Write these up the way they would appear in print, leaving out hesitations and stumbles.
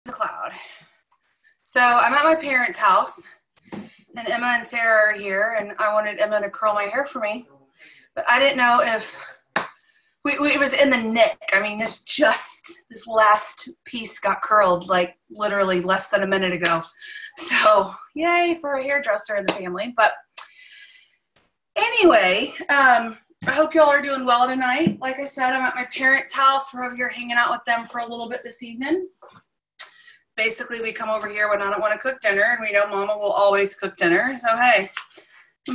the cloud. So I'm at my parents' house, and Emma and Sarah are here, and I wanted Emma to curl my hair for me, but I didn't know if it was in the nick. I mean, this last piece got curled like literally less than a minute ago. So yay for a hairdresser in the family. But anyway, I hope y'all are doing well tonight. Like I said, I'm at my parents' house. We're over here hanging out with them for a little bit this evening. Basically, we come over here when I don't want to cook dinner, and we know Mama will always cook dinner, so hey.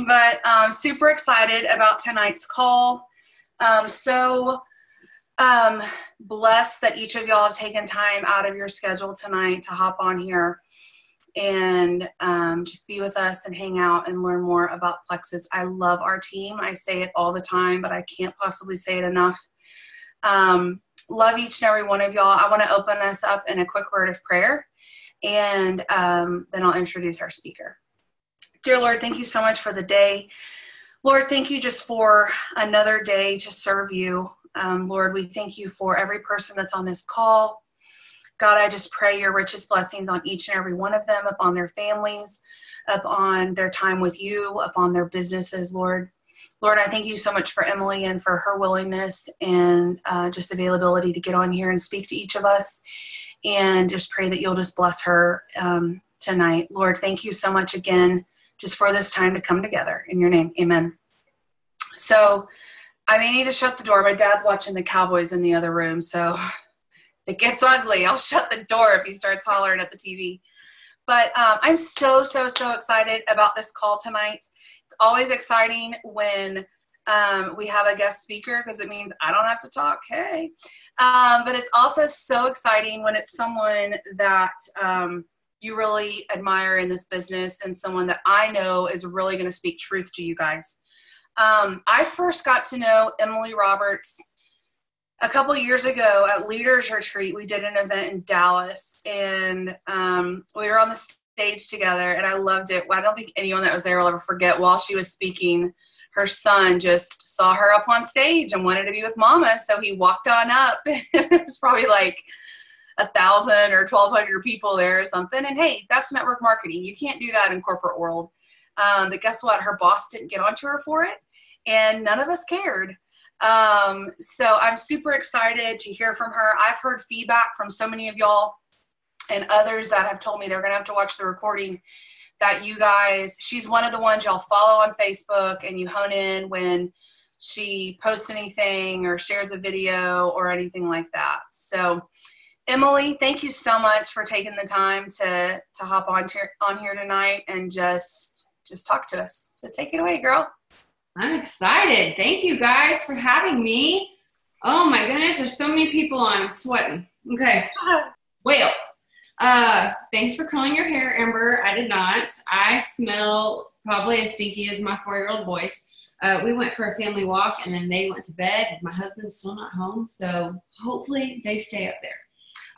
But super excited about tonight's call. So blessed that each of y'all have taken time out of your schedule tonight to hop on here and just be with us and hang out and learn more about Plexus. I love our team. I say it all the time, but I can't possibly say it enough. Love each and every one of y'all. I want to open us up in a quick word of prayer, and then I'll introduce our speaker. Dear Lord, thank you so much for the day. Lord, thank you just for another day to serve you. Lord, we thank you for every person that's on this call. God, I just pray your richest blessings on each and every one of them, upon their families, upon their time with you, upon their businesses, Lord. Lord, I thank you so much for Emily and for her willingness and just availability to get on here and speak to each of us. And just pray that you'll just bless her tonight. Lord, thank you so much again just for this time to come together. In your name, amen. So I may need to shut the door. My dad's watching the Cowboys in the other room, so if it gets ugly, I'll shut the door if he starts hollering at the TV. But I'm so excited about this call tonight. It's always exciting when we have a guest speaker because it means I don't have to talk. Hey. But it's also so exciting when it's someone that you really admire in this business and someone that I know is really going to speak truth to you guys. I first got to know Emily Roberts a couple of years ago at Leaders Retreat. We did an event in Dallas, and we were on the stage together, and I loved it. I don't think anyone that was there will ever forget, while she was speaking, her son just saw her up on stage and wanted to be with Mama, so he walked on up. It was probably like 1,000 or 1,200 people there or something, and hey, that's network marketing. You can't do that in corporate world. But guess what? Her boss didn't get onto her for it, and none of us cared. So I'm super excited to hear from her. I've heard feedback from so many of y'all and others that have told me they're going to have to watch the recording, that you guys, she's one of the ones y'all follow on Facebook and you hone in when she posts anything or shares a video or anything like that. So Emily, thank you so much for taking the time to hop on here tonight and just talk to us. So take it away, girl. I'm excited. Thank you guys for having me. Oh my goodness, there's so many people on. I'm sweating. Okay. Well, thanks for curling your hair, Amber. I did not. I smell probably as stinky as my 4-year-old boys. We went for a family walk, and then they went to bed. My husband's still not home, so hopefully they stay up there.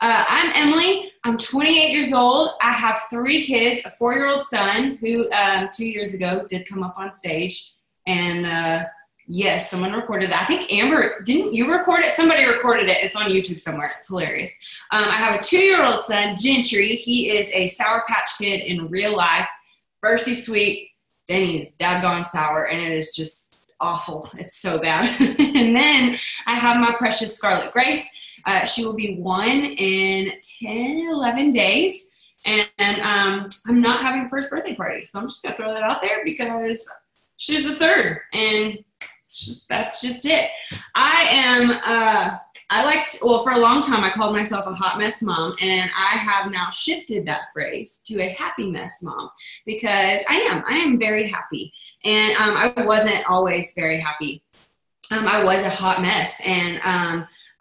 I'm Emily. I'm 28 years old. I have 3 kids, a 4-year-old son who 2 years ago did come up on stage. And yes, someone recorded that. I think Amber, didn't you record it? Somebody recorded it. It's on YouTube somewhere. It's hilarious. I have a 2-year-old son, Gentry. He is a Sour Patch Kid in real life. First he's sweet, then he's daggone sour, and it is just awful. It's so bad. And then I have my precious Scarlet Grace. She will be 1 in 11 days. And I'm not having a first birthday party. So I'm just going to throw that out there because she's the 3rd. And that's just it. For a long time, I called myself a hot mess mom. And I have now shifted that phrase to a happy mess mom because I am very happy. And I wasn't always very happy. I was a hot mess. And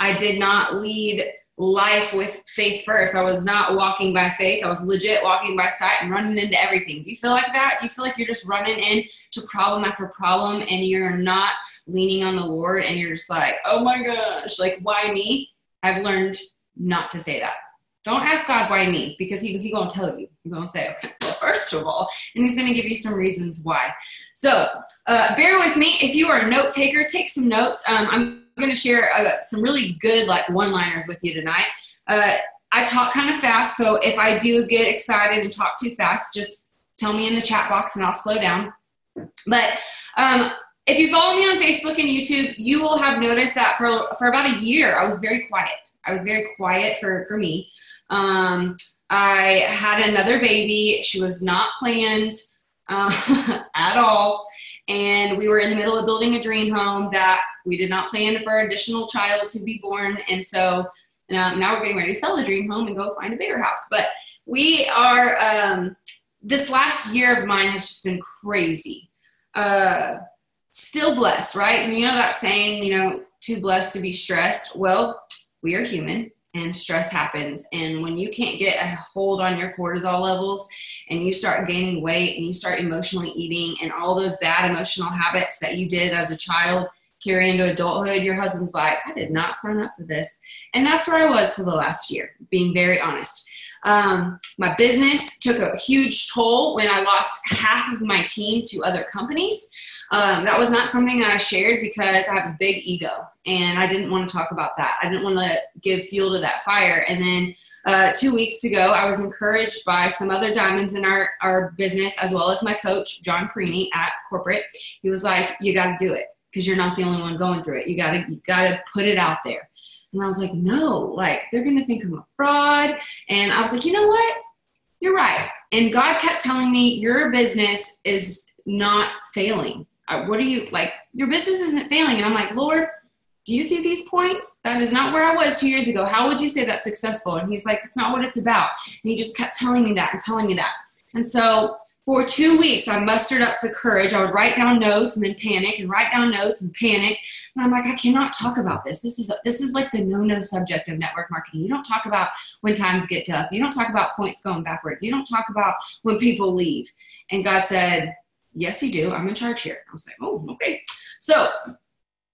I did not lead life with faith first. I was not walking by faith. I was legit walking by sight and running into everything. Do you feel like that? Do you feel like you're just running into problem after problem and you're not leaning on the Lord and you're just like, oh my gosh, like why me? I've learned not to say that. Don't ask God why me, because he gonna tell you. He's gonna say, okay, well, first of all, and he's gonna give you some reasons why. So bear with me. If you are a note taker, take some notes. I'm going to share some really good like one-liners with you tonight. I talk kind of fast, so if I do get excited and talk too fast, just tell me in the chat box and I'll slow down. But if you follow me on Facebook and YouTube, you will have noticed that for about a year, I was very quiet. I was very quiet for me. I had another baby. She was not planned at all. And we were in the middle of building a dream home that we did not plan for an additional child to be born. And so now we're getting ready to sell the dream home and go find a bigger house. But we are, this last year of mine has just been crazy. Still blessed, right? You know that saying, you know, too blessed to be stressed. Well, we are human and stress happens. And when you can't get a hold on your cortisol levels and you start gaining weight and you start emotionally eating and all those bad emotional habits that you did as a child carry into adulthood, your husband's like, I did not sign up for this. And that's where I was for the last year, being very honest. My business took a huge toll when I lost half of my team to other companies. That was not something that I shared because I have a big ego and I didn't want to talk about that. I didn't want to give fuel to that fire. And then 2 weeks ago, I was encouraged by some other diamonds in our business, as well as my coach, John Perini at corporate. He was like, you got to do it because you're not the only one going through it. You got to put it out there. And I was like, no, like they're going to think I'm a fraud. And I was like, you know what? You're right. And God kept telling me your business is not failing. What are you like? Your business isn't failing. And I'm like, Lord, do you see these points? That is not where I was 2 years ago. How would you say that's successful? And he's like, it's not what it's about. And he just kept telling me that and telling me that. And so for 2 weeks, I mustered up the courage. I would write down notes and then panic and write down notes and panic. And I'm like, I cannot talk about this. This is like the no subject of network marketing. You don't talk about when times get tough. You don't talk about points going backwards. You don't talk about when people leave. And God said, yes, you do. I'm in charge here. I was like, oh, okay. So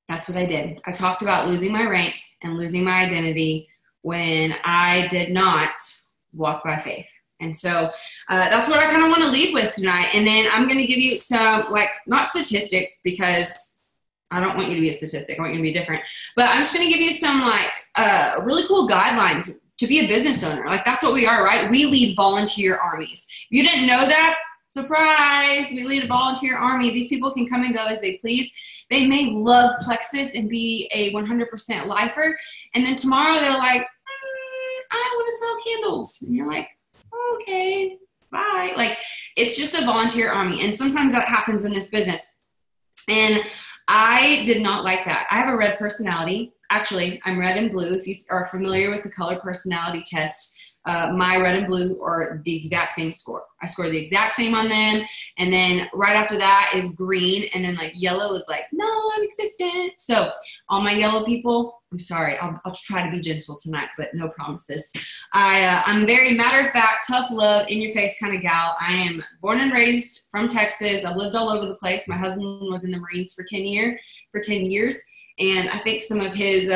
that's what I did. I talked about losing my rank and losing my identity when I did not walk by faith. And so that's what I kind of want to lead with tonight. And then I'm going to give you some, like, not statistics because I don't want you to be a statistic. I want you to be different. But I'm just going to give you some, like, really cool guidelines to be a business owner. Like, that's what we are, right? We lead volunteer armies. If you didn't know that, surprise, we lead a volunteer army. These people can come and go as they please. They may love Plexus and be a 100% lifer. And then tomorrow they're like, I want to sell candles. And you're like, okay, bye. Like, it's just a volunteer army. And sometimes that happens in this business. And I did not like that. I have a red personality. Actually, I'm red and blue. If you are familiar with the color personality test, my red and blue are the exact same score. I score the exact same on them. And then right after that is green. And then like yellow is like non-existent. So all my yellow people, I'm sorry. I'll try to be gentle tonight, but no promises. I'm very matter of fact, tough love, in your face kind of gal. I am born and raised from Texas. I've lived all over the place. My husband was in the Marines for 10 years. And I think some of his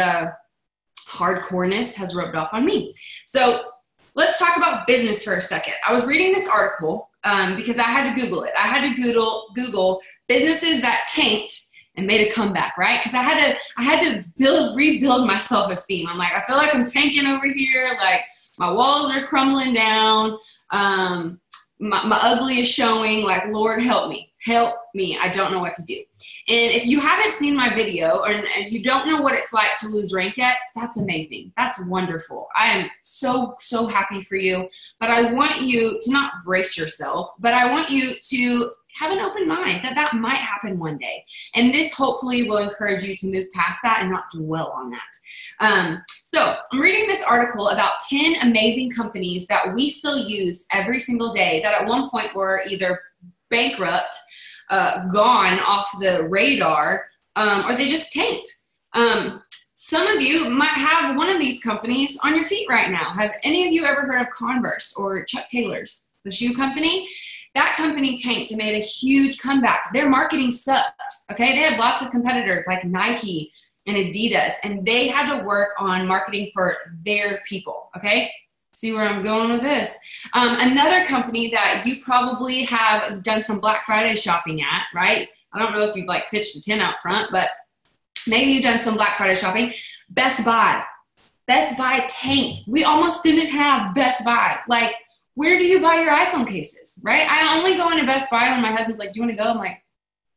hardcoreness has rubbed off on me. So let's talk about business for a second. I was reading this article because I had to Google it. I had to Google businesses that tanked and made a comeback, right? Because I had to rebuild my self-esteem. I'm like, I feel like I'm tanking over here. Like my walls are crumbling down. My ugly is showing. Like, Lord, help me. I don't know what to do. And if you haven't seen my video and you don't know what it's like to lose rank yet, that's amazing. That's wonderful. I am so, so happy for you. But I want you to not brace yourself, but I want you to have an open mind that might happen one day. And this hopefully will encourage you to move past that and not dwell on that. So I'm reading this article about 10 amazing companies that we still use every single day that at one point were either bankrupt, gone off the radar, or they just tanked. Some of you might have one of these companies on your feet right now. Have any of you ever heard of Converse or Chuck Taylor's, the shoe company? That company tanked and made a huge comeback. Their marketing sucked, okay? They had lots of competitors like Nike and Adidas, and they had to work on marketing for their people, okay? See where I'm going with this? Another company that you probably have done some Black Friday shopping at, right? I don't know if you've like pitched a tent out front, but maybe you've done some Black Friday shopping. Best Buy. Best Buy tanked. We almost didn't have Best Buy. Like, where do you buy your iPhone cases, right? I only go into Best Buy when my husband's like, do you want to go? I'm like,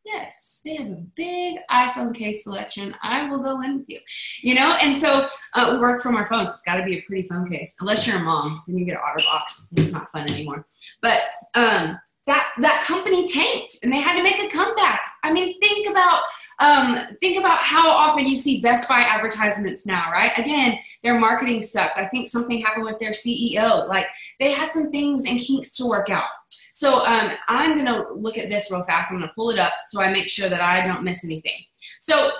yes, they have a big iPhone case selection. I will go in with you, you know? And so we work from our phones. It's got to be a pretty phone case. Unless you're a mom, then you get an OtterBox. It's not fun anymore. But that company tanked, and they had to make a comeback. I mean, think about how often you see Best Buy advertisements now, right? Again, their marketing sucked. I think something happened with their CEO. Like, they had some things and kinks to work out. So I'm going to look at this real fast. I'm going to pull it up so I make sure that I don't miss anything. So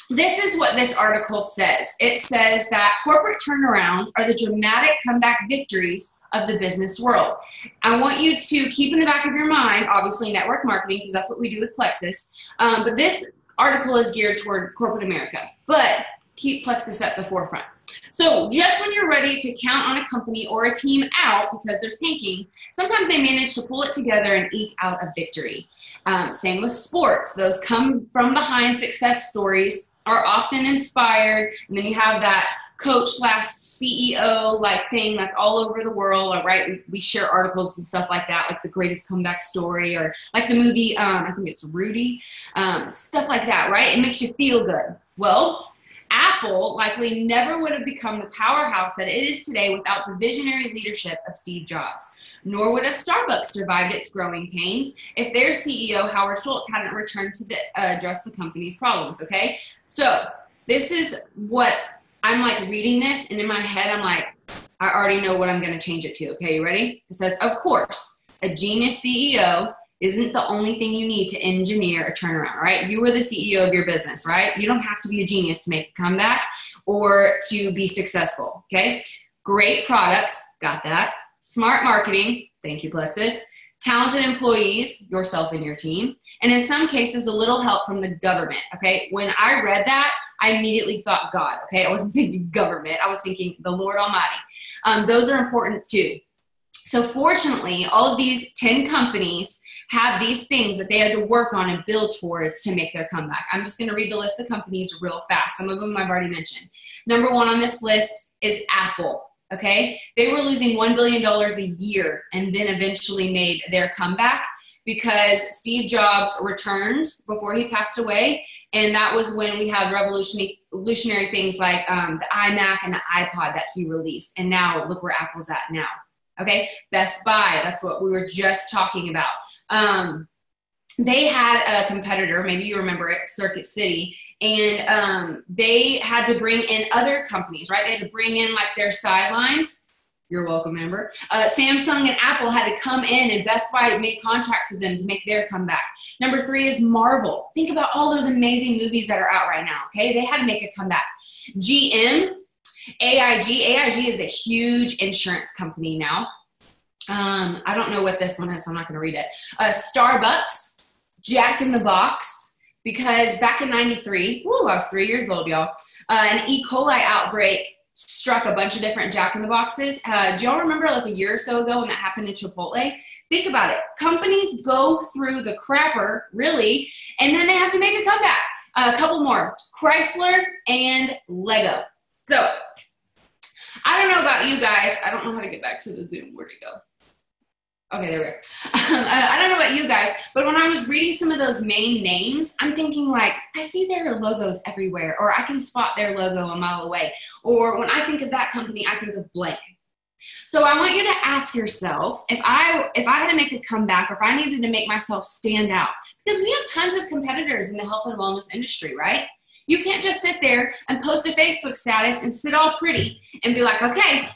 this is what this article says. It says that corporate turnarounds are the dramatic comeback victories of the business world. I want you to keep in the back of your mind, obviously, network marketing, because that's what we do with Plexus. But this article is geared toward corporate America, but keep Plexus at the forefront. So just when you're ready to count on a company or a team out because they're tanking, sometimes they manage to pull it together and eke out a victory. Same with sports. Those come from behind success stories are often inspired. And then you have that coach/CEO like thing that's all over the world, right? We share articles and stuff like that, like the greatest comeback story, or like the movie, I think it's Rudy, stuff like that, right? It makes you feel good. Well, Apple likely never would have become the powerhouse that it is today without the visionary leadership of Steve Jobs. Nor would have Starbucks survived its growing pains if their CEO, Howard Schultz, hadn't returned to address the company's problems, okay? So this is what I'm like reading this, and in my head, I'm like, I already know what I'm going to change it to, okay? You ready? It says, of course, a genius CEO isn't the only thing you need to engineer a turnaround, right? You are the CEO of your business, right? You don't have to be a genius to make a comeback or to be successful, okay? Great products, got that. Smart marketing, thank you, Plexus. Talented employees, yourself and your team. And in some cases, a little help from the government, okay? When I read that, I immediately thought God, okay? I wasn't thinking government. I was thinking the Lord Almighty. Those are important too. So fortunately, all of these 10 companies have these things that they had to work on and build towards to make their comeback. I'm just going to read the list of companies real fast. Some of them I've already mentioned. Number one on this list is Apple, okay? They were losing $1 billion a year and then eventually made their comeback because Steve Jobs returned before he passed away. And that was when we had revolutionary things like the iMac and the iPod that he released. And now look where Apple's at now. Okay, Best Buy, that's what we were just talking about. They had a competitor, maybe you remember it, Circuit City, and they had to bring in other companies, right? They had to bring in like their sidelines. You're welcome, Amber. Samsung and Apple had to come in, and Best Buy made contracts with them to make their comeback. Number three is Marvel. Think about all those amazing movies that are out right now, okay? They had to make a comeback. GM, AIG is a huge insurance company now. I don't know what this one is, so I'm not going to read it. Starbucks, Jack in the Box, because back in '93, I was 3 years old, y'all, an E. coli outbreak struck a bunch of different Jack in the Boxes. Do y'all remember like a year or so ago when that happened to Chipotle? Think about it. Companies go through the crapper, really, and then they have to make a comeback. A couple more, Chrysler and Lego. So I don't know about you guys. I don't know how to get back to the Zoom. Where'd it go? Okay, there we go. I don't know about you guys, but when I was reading some of those main names, I'm thinking like, I see their logos everywhere, or I can spot their logo a mile away. Or when I think of that company, I think of blank. So I want you to ask yourself, if I had to make a comeback, or if I needed to make myself stand out, because we have tons of competitors in the health and wellness industry, right? You can't just sit there and post a Facebook status and sit all pretty and be like, okay,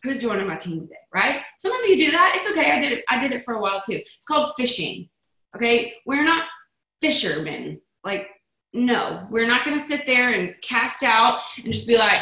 who's joining my team today, right? Some of you do that. It's okay. I did it for a while too. It's called fishing, okay? We're not fishermen. Like, no, we're not going to sit there and cast out and just be like,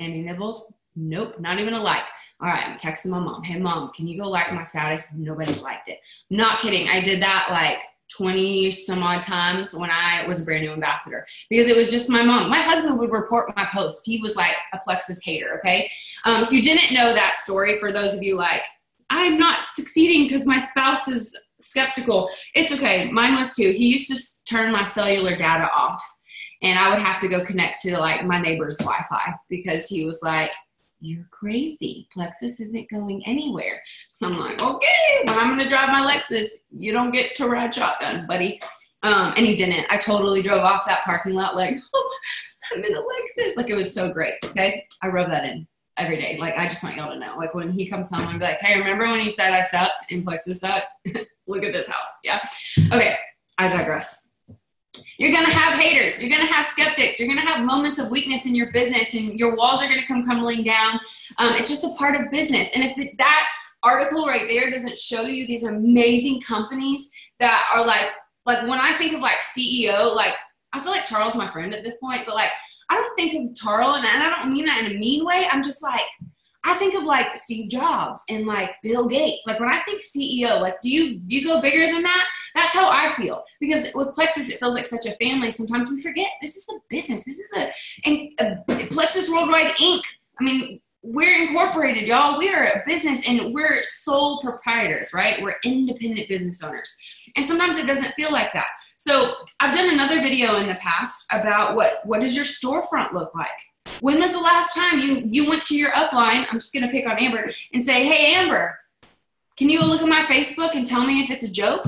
any nibbles? Nope, not even a like. All right, I'm texting my mom. Hey, Mom, can you go like my status? Nobody's liked it. Not kidding. I did that like 20 some odd times when I was a brand new ambassador because it was just my mom. My husband would report my posts. He was like a Plexus hater, okay? If you didn't know that story, for those of you like, I'm not succeeding because my spouse is skeptical. It's okay. Mine was too. He used to turn my cellular data off. And I would have to go connect to like my neighbor's Wi-Fi because he was like, you're crazy. Plexus isn't going anywhere. I'm like, okay, when I'm going to drive my Lexus, you don't get to ride shotgun, buddy. And he didn't. I totally drove off that parking lot like, oh, I'm in a Lexus. Like, it was so great, okay? I rub that in every day. Like, I just want y'all to know. Like, when he comes home, I'm like, hey, remember when you said I sucked and Plexus sucked? Look at this house, yeah? Okay, I digress. You're going to have haters. You're going to have skeptics. You're going to have moments of weakness in your business, and your walls are going to come crumbling down. It's just a part of business. And if that article right there doesn't show you these amazing companies that are like when I think of like CEO, like I feel like Charles my friend at this point, but like I don't think of Charles, and I don't mean that in a mean way. I'm just like, I think of like Steve Jobs and like Bill Gates. Like when I think CEO, like do you go bigger than that? That's how I feel. Because with Plexus, it feels like such a family. Sometimes we forget this is a business. This is a Plexus Worldwide Inc. I mean, we're incorporated, y'all. We are a business and we're sole proprietors, right? We're independent business owners. And sometimes it doesn't feel like that. So I've done another video in the past about what does your storefront look like? When was the last time you went to your upline, I'm just going to pick on Amber, and say, hey, Amber, can you look at my Facebook and tell me if it's a joke?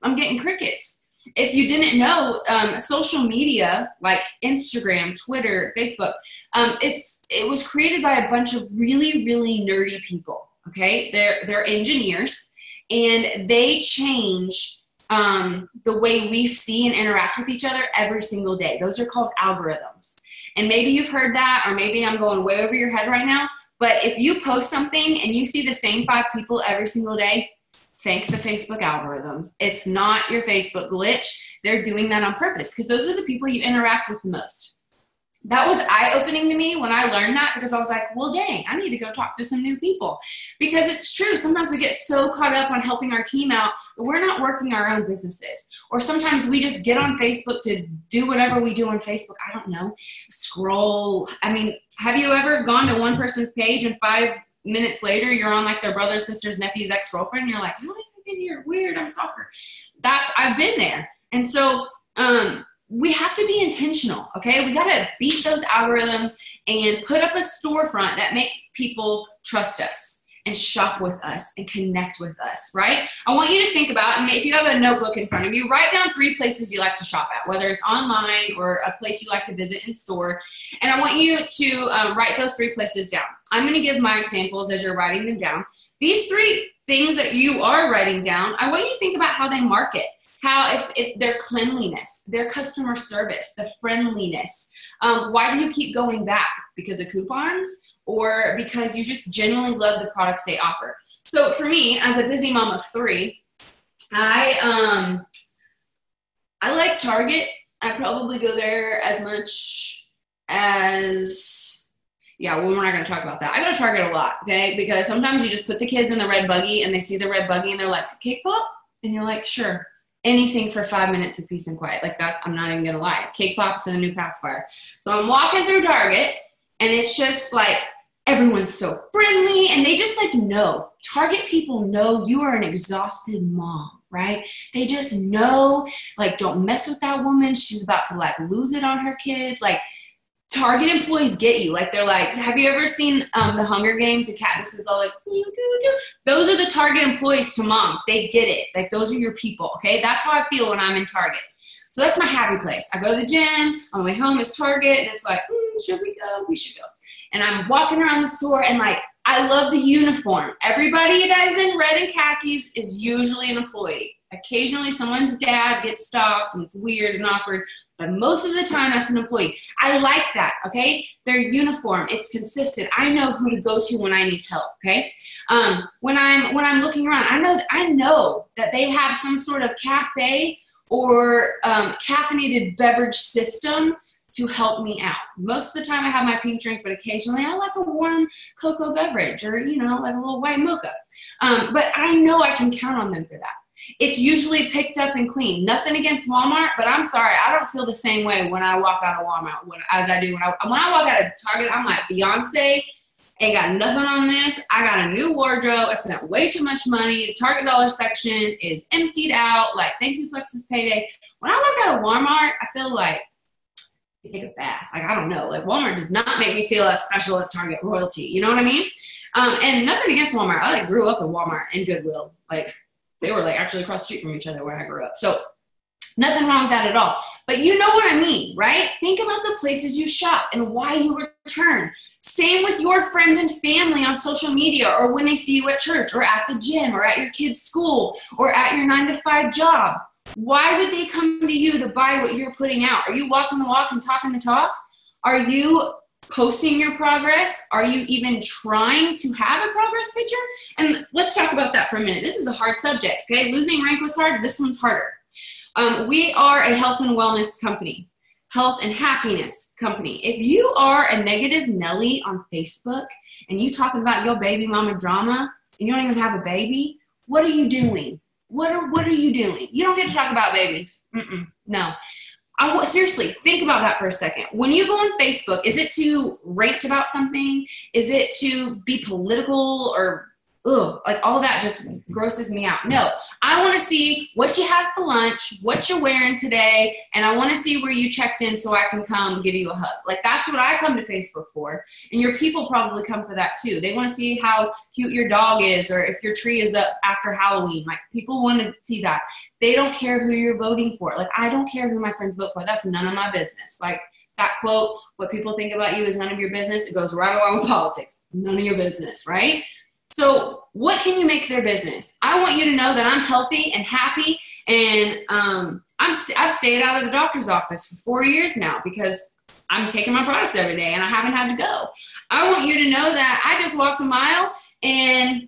I'm getting crickets. If you didn't know, social media like Instagram, Twitter, Facebook, it was created by a bunch of really, really nerdy people, okay? They're engineers, and they change the way we see and interact with each other every single day. Those are called algorithms. And maybe you've heard that, or maybe I'm going way over your head right now, but if you post something and you see the same 5 people every single day, thank the Facebook algorithms. It's not your Facebook glitch. They're doing that on purpose because those are the people you interact with the most. That was eye-opening to me when I learned that, because I was like, well, dang, I need to go talk to some new people. Because it's true. Sometimes we get so caught up on helping our team out that we're not working our own businesses. Or sometimes we just get on Facebook to do whatever we do on Facebook. I don't know. Scroll. I mean, have you ever gone to one person's page and 5 minutes later you're on like their brother, sister's, nephew's ex-girlfriend, and you're like, how did I get here? Weird. I'm a stalker. I've been there. And so, we have to be intentional, okay? We got to beat those algorithms and put up a storefront that make people trust us and shop with us and connect with us, right? I want you to think about, and if you have a notebook in front of you, write down 3 places you like to shop at, whether it's online or a place you like to visit in store. And I want you to write those 3 places down. I'm going to give my examples as you're writing them down. These 3 things that you are writing down, I want you to think about how they market. How, if their cleanliness, their customer service, the friendliness. Why do you keep going back? Because of coupons, or because you just genuinely love the products they offer? So for me, as a busy mom of 3, I like Target. I probably go there as much as, yeah, well, we're not going to talk about that. I go to Target a lot, okay? Because sometimes you just put the kids in the red buggy and they see the red buggy and they're like, cake pop? And you're like, sure. Anything for 5 minutes of peace and quiet. Like that, I'm not even going to lie. Cake pops and a new pacifier. So I'm walking through Target, and it's just like everyone's so friendly, and they just like know. Target people know you are an exhausted mom, right? They just know, like, don't mess with that woman. She's about to like lose it on her kids. Like, Target employees get you. Like, they're like, have you ever seen the Hunger Games? And Katniss is all like, doo, doo, doo. Those are the Target employees to moms. They get it. Like, those are your people, okay? That's how I feel when I'm in Target. So that's my happy place. I go to the gym. On the way home is Target. And it's like, should we go? We should go. And I'm walking around the store, and like, I love the uniform. Everybody that is in red and khakis is usually an employee. Occasionally someone's dad gets stopped and it's weird and awkward, but most of the time that's an employee. I like that, okay? Their uniform, it's consistent. I know who to go to when I need help, okay? When I'm looking around, I know that they have some sort of cafe or caffeinated beverage system to help me out. Most of the time I have my pink drink, but occasionally I like a warm cocoa beverage or, you know, like a little white mocha. But I know I can count on them for that. It's usually picked up and clean. Nothing against Walmart, but I'm sorry, I don't feel the same way when I walk out of Walmart as I do when I walk out of Target. I'm like Beyonce Ain't got nothing on this. I got a new wardrobe. I spent way too much money. The Target dollar section is emptied out. Like, thank you, Plexus payday. When I look at a Walmart, I feel like I take a bath. Like, I don't know. Like, Walmart does not make me feel as special as Target royalty. You know what I mean? And nothing against Walmart. I like grew up in Walmart and Goodwill. Like, they were like actually across the street from each other where I grew up. So nothing wrong with that at all. But you know what I mean, right? Think about the places you shop and why you return. Same with your friends and family on social media, or when they see you at church or at the gym or at your kid's school or at your 9-to-5 job. Why would they come to you to buy what you're putting out? Are you walking the walk and talking the talk? Are you posting your progress? Are you even trying to have a progress picture? And let's talk about that for a minute. This is a hard subject, okay? Losing rank was hard. This one's harder. We are a health and wellness company, health and happiness company. If you are a negative Nelly on Facebook and you talking about your baby mama drama and you don't even have a baby, what are you doing? What are you doing? You don't get to talk about babies. No. Seriously, think about that for a second. When you go on Facebook, is it to rant about something? Is it to be political or like all of that just grosses me out? No, I want to see what you had for lunch, what you're wearing today, and I want to see where you checked in so I can come give you a hug. Like, that's what I come to Facebook for. And your people probably come for that too. They want to see how cute your dog is or if your tree is up after Halloween. Like, people want to see that. They don't care who you're voting for. Like, I don't care who my friends vote for. That's none of my business. Like, that quote, what people think about you is none of your business. It goes right along with politics. None of your business, right? So what can you make their business? I want you to know that I'm healthy and happy, and I've stayed out of the doctor's office for 4 years now because I'm taking my products every day and I haven't had to go. I want you to know that I just walked a mile and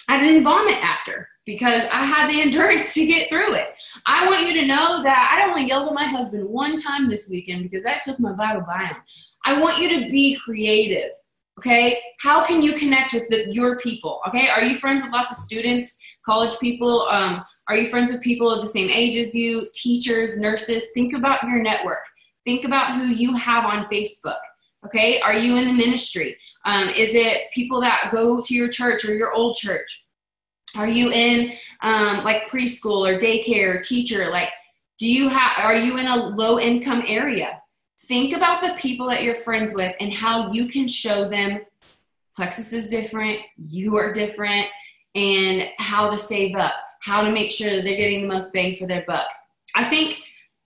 I didn't vomit after because I had the endurance to get through it. I want you to know that I only yelled at my husband one time this weekend because that took my vital biome. I want you to be creative. Okay, how can you connect with your people? Okay, are you friends with lots of students, college people? Are you friends with people of the same age as you, teachers, nurses? Think about your network. Think about who you have on Facebook. Okay, are you in the ministry? Is it people that go to your church or your old church? Are you in like preschool or daycare, teacher? Like, are you in a low income area? Think about the people that you're friends with and how you can show them Plexus is different, you are different, and how to save up, how to make sure that they're getting the most bang for their buck. I think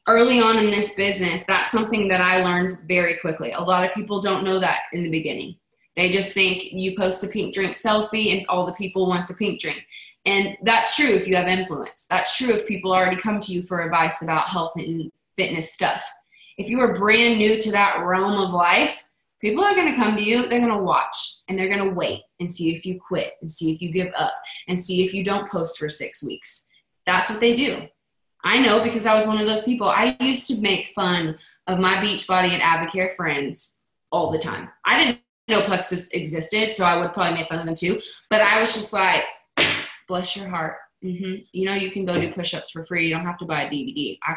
early on in this business, that's something that I learned very quickly. A lot of people don't know that in the beginning. They just think you post a pink drink selfie and all the people want the pink drink. And that's true if you have influence. That's true if people already come to you for advice about health and fitness stuff. If you are brand new to that realm of life, people are going to come to you, they're going to watch, and they're going to wait and see if you quit and see if you give up and see if you don't post for 6 weeks. That's what they do. I know because I was one of those people. I used to make fun of my Beachbody and Advocare friends all the time. I didn't know Plexus existed, so I would probably make fun of them too. But I was just like, bless your heart. You know, you can go do push-ups for free. You don't have to buy a DVD. I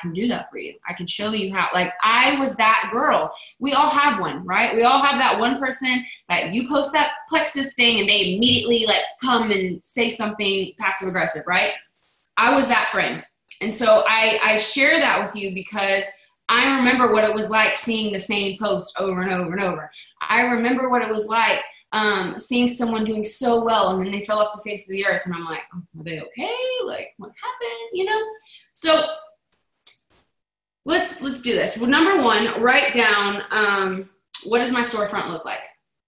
can do that for you. I can show you how. Like, I was that girl. We all have one, right? We all have that one person that you post that Plexus thing and they immediately like come and say something passive aggressive, right? I was that friend. And so I share that with you because I remember what it was like seeing the same post over and over and over. I remember what it was like seeing someone doing so well and then they fell off the face of the earth and I'm like, oh, are they okay? Like, what happened? You know? So let's do this. Well, number one, write down what does my storefront look like?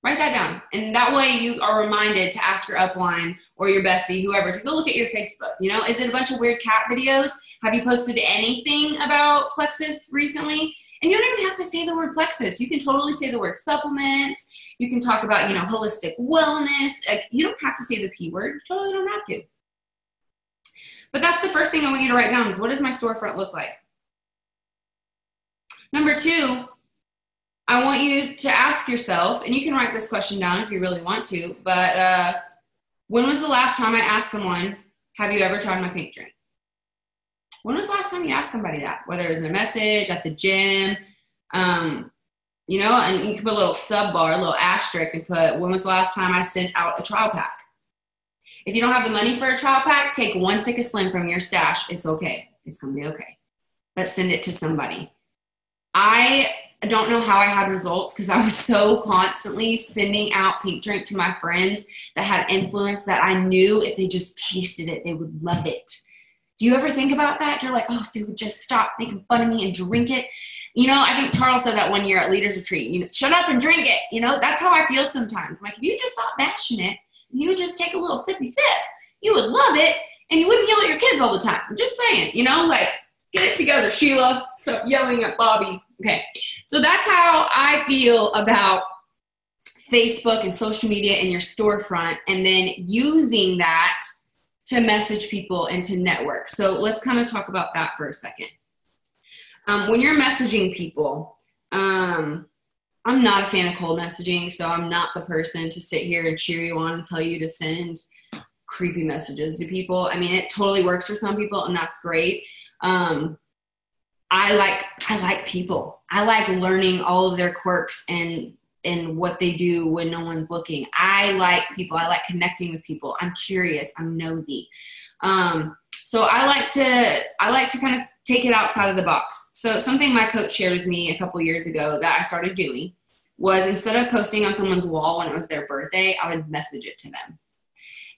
Write that down. And that way you are reminded to ask your upline or your bestie, whoever, to go look at your Facebook. You know, is it a bunch of weird cat videos? Have you posted anything about Plexus recently? And you don't even have to say the word Plexus. You can totally say the word supplements. You can talk about, you know, holistic wellness. You don't have to say the P word. You totally don't have to. But that's the first thing I want you to write down is, what does my storefront look like? Number two, I want you to ask yourself, and you can write this question down if you really want to, but when was the last time I asked someone, have you ever tried my pink drink? When was the last time you asked somebody that? Whether it was in a message, at the gym, you know, and you can put a little sub bar, a little asterisk, and put, when was the last time I sent out a trial pack? If you don't have the money for a trial pack, take one stick of Slim from your stash. It's okay. It's going to be okay. But send it to somebody. I don't know how I had results because I was so constantly sending out Pink Drink to my friends that had influence that I knew if they just tasted it, they would love it. Do you ever think about that? You're like, oh, if they would just stop making fun of me and drink it. You know, I think Charles said that one year at Leaders Retreat, you know, shut up and drink it. You know, that's how I feel sometimes. Like, if you just stop bashing it and you would just take a little sippy sip, you would love it and you wouldn't yell at your kids all the time. I'm just saying, you know, like, get it together, Sheila. Stop yelling at Bobby. Okay. So that's how I feel about Facebook and social media in your storefront, and then using that to message people and to network. So let's kind of talk about that for a second. When you're messaging people, I'm not a fan of cold messaging, so I'm not the person to sit here and cheer you on and tell you to send creepy messages to people. I mean, it totally works for some people, and that's great. I like people. I like learning all of their quirks and what they do when no one's looking. I like people. I like connecting with people. I'm curious. I'm nosy. So I like to kind of take it outside of the box. So something my coach shared with me a couple years ago that I started doing was, instead of posting on someone's wall when it was their birthday, I would message it to them.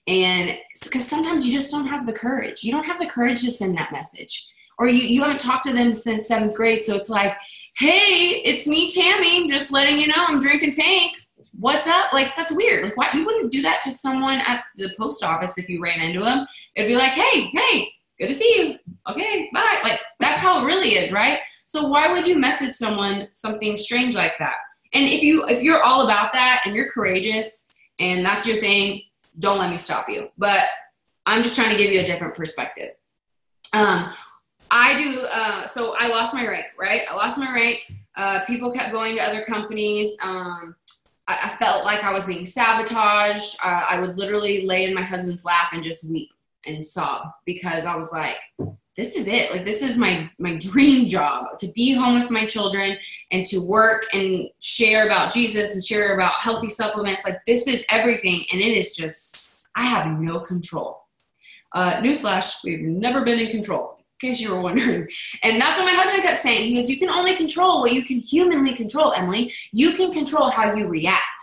And because sometimes you just don't have the courage. You don't have the courage to send that message. Or you haven't talked to them since 7th grade. So it's like, hey, it's me, Tammy. Just letting you know I'm drinking pink. What's up? Like, that's weird. Like, why you wouldn't do that to someone at the post office if you ran into them? It'd be like, hey, good to see you. Okay, bye. Like, that's how it really is, right? So why would you message someone something strange like that? And if you're all about that and you're courageous and that's your thing, don't let me stop you. But I'm just trying to give you a different perspective. So I lost my rank, right? I lost my rank. People kept going to other companies. I felt like I was being sabotaged. I would literally lay in my husband's lap and just weep and sob because I was like, this is it. Like, this is my dream job, to be home with my children and to work and share about Jesus and share about healthy supplements. Like, this is everything. And it is just, I have no control. Newsflash, we've never been in control, in case you were wondering. And that's what my husband kept saying. He goes, you can only control what you can humanly control, Emily. You can control how you react.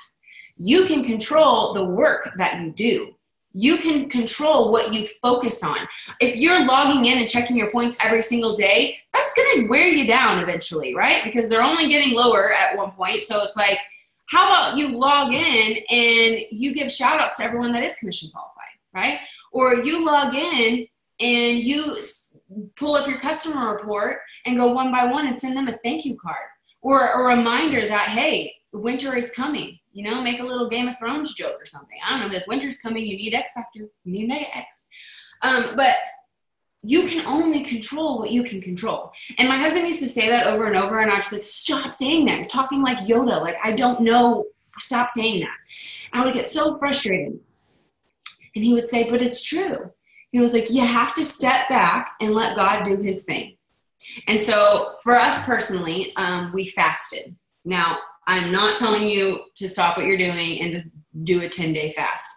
You can control the work that you do. You can control what you focus on. If you're logging in and checking your points every single day, that's going to wear you down eventually, right? Because they're only getting lower at one point. So it's like, how about you log in and you give shout outs to everyone that is commission qualified, right? Or you log in and you pull up your customer report and go one by one and send them a thank you card, or a reminder that, hey, winter is coming. You know, make a little Game of Thrones joke or something. I don't know, that winter's coming, you need X Factor, you need Mega X. But you can only control what you can control. And my husband used to say that over and over, and I was like, stop saying that. You're talking like Yoda. Like, I don't know. Stop saying that. I would get so frustrated. And he would say, but it's true. He was like, you have to step back and let God do his thing. And so for us personally, we fasted. Now, I'm not telling you to stop what you're doing and to do a 10-day fast.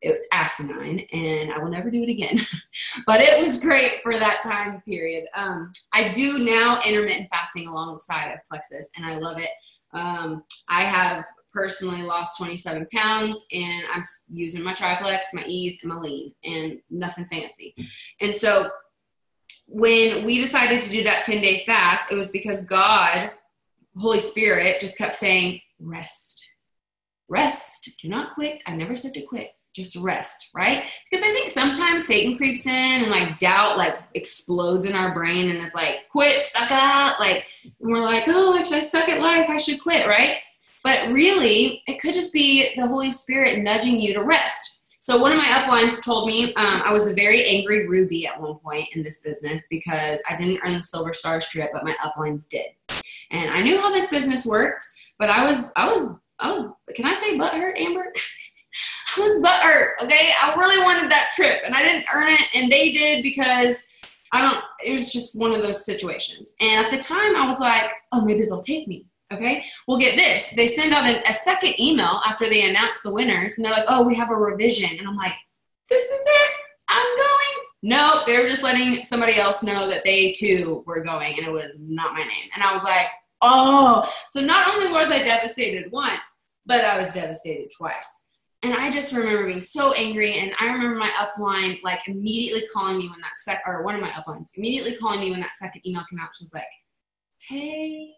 It's asinine, and I will never do it again. But it was great for that time period. I do now intermittent fasting alongside of Plexus, and I love it. I have personally lost 27 pounds, and I'm using my Triplex, my Ease, and my Lean, and nothing fancy. And so when we decided to do that 10-day fast, it was because God, Holy Spirit, just kept saying, rest, do not quit. I never said to quit, just rest, right? Because I think sometimes Satan creeps in and like doubt like explodes in our brain and it's like, quit, suck up. Like, and we're like, oh, I suck at life, I should quit, right? But really, it could just be the Holy Spirit nudging you to rest. So one of my uplines told me I was a very angry Ruby at one point in this business because I didn't earn the Silver Star strip, but my uplines did. And I knew how this business worked, but I was, can I say butthurt, Amber? I was butthurt, okay? I really wanted that trip, and I didn't earn it, and they did because it was just one of those situations. And at the time, I was like, oh, maybe they'll take me. Okay, well, get this. They send out a second email after they announce the winners, and they're like, oh, we have a revision. And I'm like, this is it. I'm going. No, they were just letting somebody else know that they too were going, and it was not my name. And I was like, oh. So not only was I devastated once, but I was devastated twice. And I just remember being so angry. And I remember my upline like immediately calling me when one of my uplines immediately calling me when that second email came out. She was like, hey,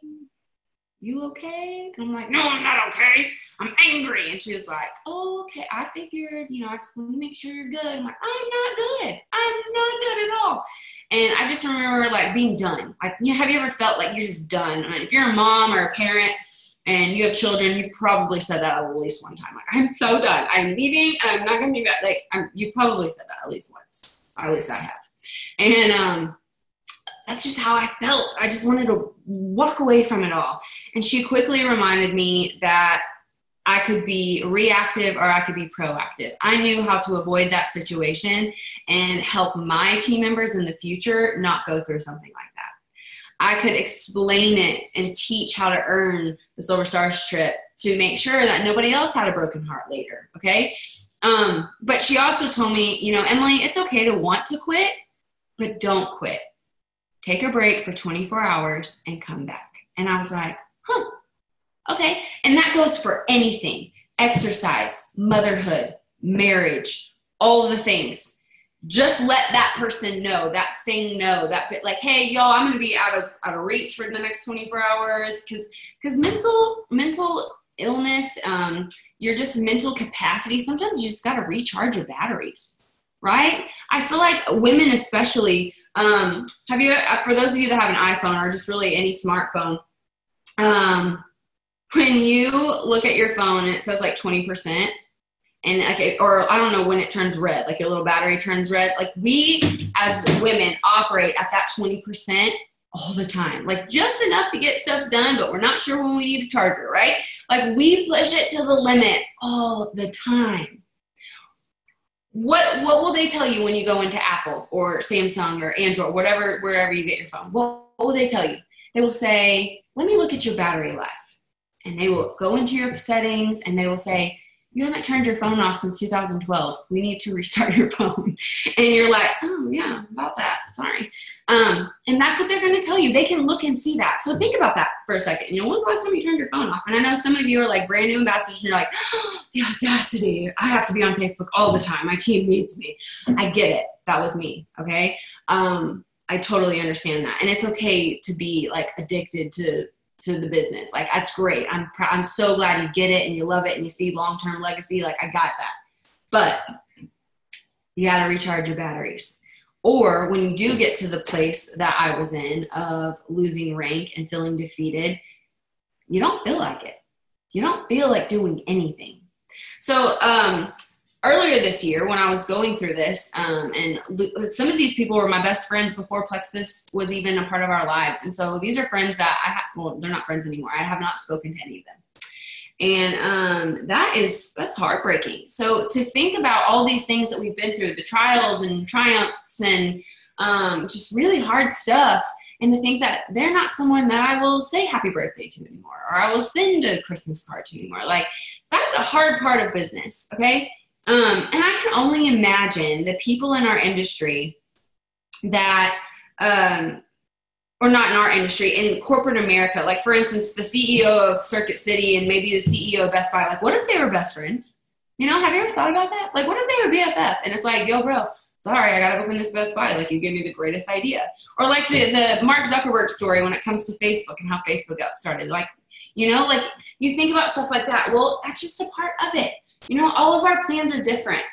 you okay? And I'm like, no, I'm not okay. I'm angry. And she was like, oh, okay. I figured, I just want to make sure you're good. I'm like, I'm not good. I'm not good at all. And I just remember like being done. Like, have you ever felt like you're just done? I mean, if you're a mom or a parent and you have children, you've probably said that at least one time. Like, I'm so done. I'm leaving and I'm not going to be back. Like, you probably said that at least once. At least I have. And, that's just how I felt. I just wanted to walk away from it all. And she quickly reminded me that I could be reactive or I could be proactive. I knew how to avoid that situation and help my team members in the future not go through something like that. I could explain it and teach how to earn the Silver Stars trip to make sure that nobody else had a broken heart later, okay? But she also told me, Emily, it's okay to want to quit, but don't quit. Take a break for 24 hours and come back. And I was like, okay. And that goes for anything: exercise, motherhood, marriage, all the things. Just let that person know, that thing know, that bit like, hey, y'all, I'm going to be out of reach for the next 24 hours. Because mental illness, your just mental capacity, sometimes you just got to recharge your batteries, right? I feel like women especially, have you, for those of you that have an iPhone or just really any smartphone, when you look at your phone and it says like 20% and like, or I don't know when it turns red, like your little battery turns red, like we as women operate at that 20% all the time, like just enough to get stuff done, but we're not sure when we need a charger, right? Like we push it to the limit all the time. What will they tell you when you go into Apple or Samsung or Android, whatever, wherever you get your phone? What will they tell you? They will say, let me look at your battery life. And they will go into your settings and they will say, you haven't turned your phone off since 2012. We need to restart your phone. And you're like, oh yeah, about that. Sorry. And that's what they're going to tell you. They can look and see that. So think about that for a second. When's the last time you turned your phone off? And I know some of you are like brand new ambassadors and you're like, oh, the audacity. I have to be on Facebook all the time. My team needs me. I get it. That was me. Okay. I totally understand that. And it's okay to be like addicted to the business. Like, that's great. I'm so glad you get it and you love it and you see long-term legacy. Like, I got that. But you got to recharge your batteries. Or when you do get to the place that I was in of losing rank and feeling defeated, you don't feel like it. You don't feel like doing anything. So, earlier this year when I was going through this, and some of these people were my best friends before Plexus was even a part of our lives. And so these are friends that they're not friends anymore. I have not spoken to any of them. And that's heartbreaking. So to think about all these things that we've been through, the trials and triumphs and just really hard stuff, and to think that they're not someone that I will say happy birthday to anymore, or I will send a Christmas card to anymore. Like, that's a hard part of business, okay? And I can only imagine the people in our industry that, or not in our industry, in corporate America, like for instance, the CEO of Circuit City and maybe the CEO of Best Buy, like what if they were best friends? Have you ever thought about that? Like, what if they were BFF? And it's like, yo, bro, sorry, I got to open this Best Buy. Like, you gave me the greatest idea. Or like the Mark Zuckerberg story when it comes to Facebook and how Facebook got started. Like, like you think about stuff like that. Well, that's just a part of it. All of our plans are different.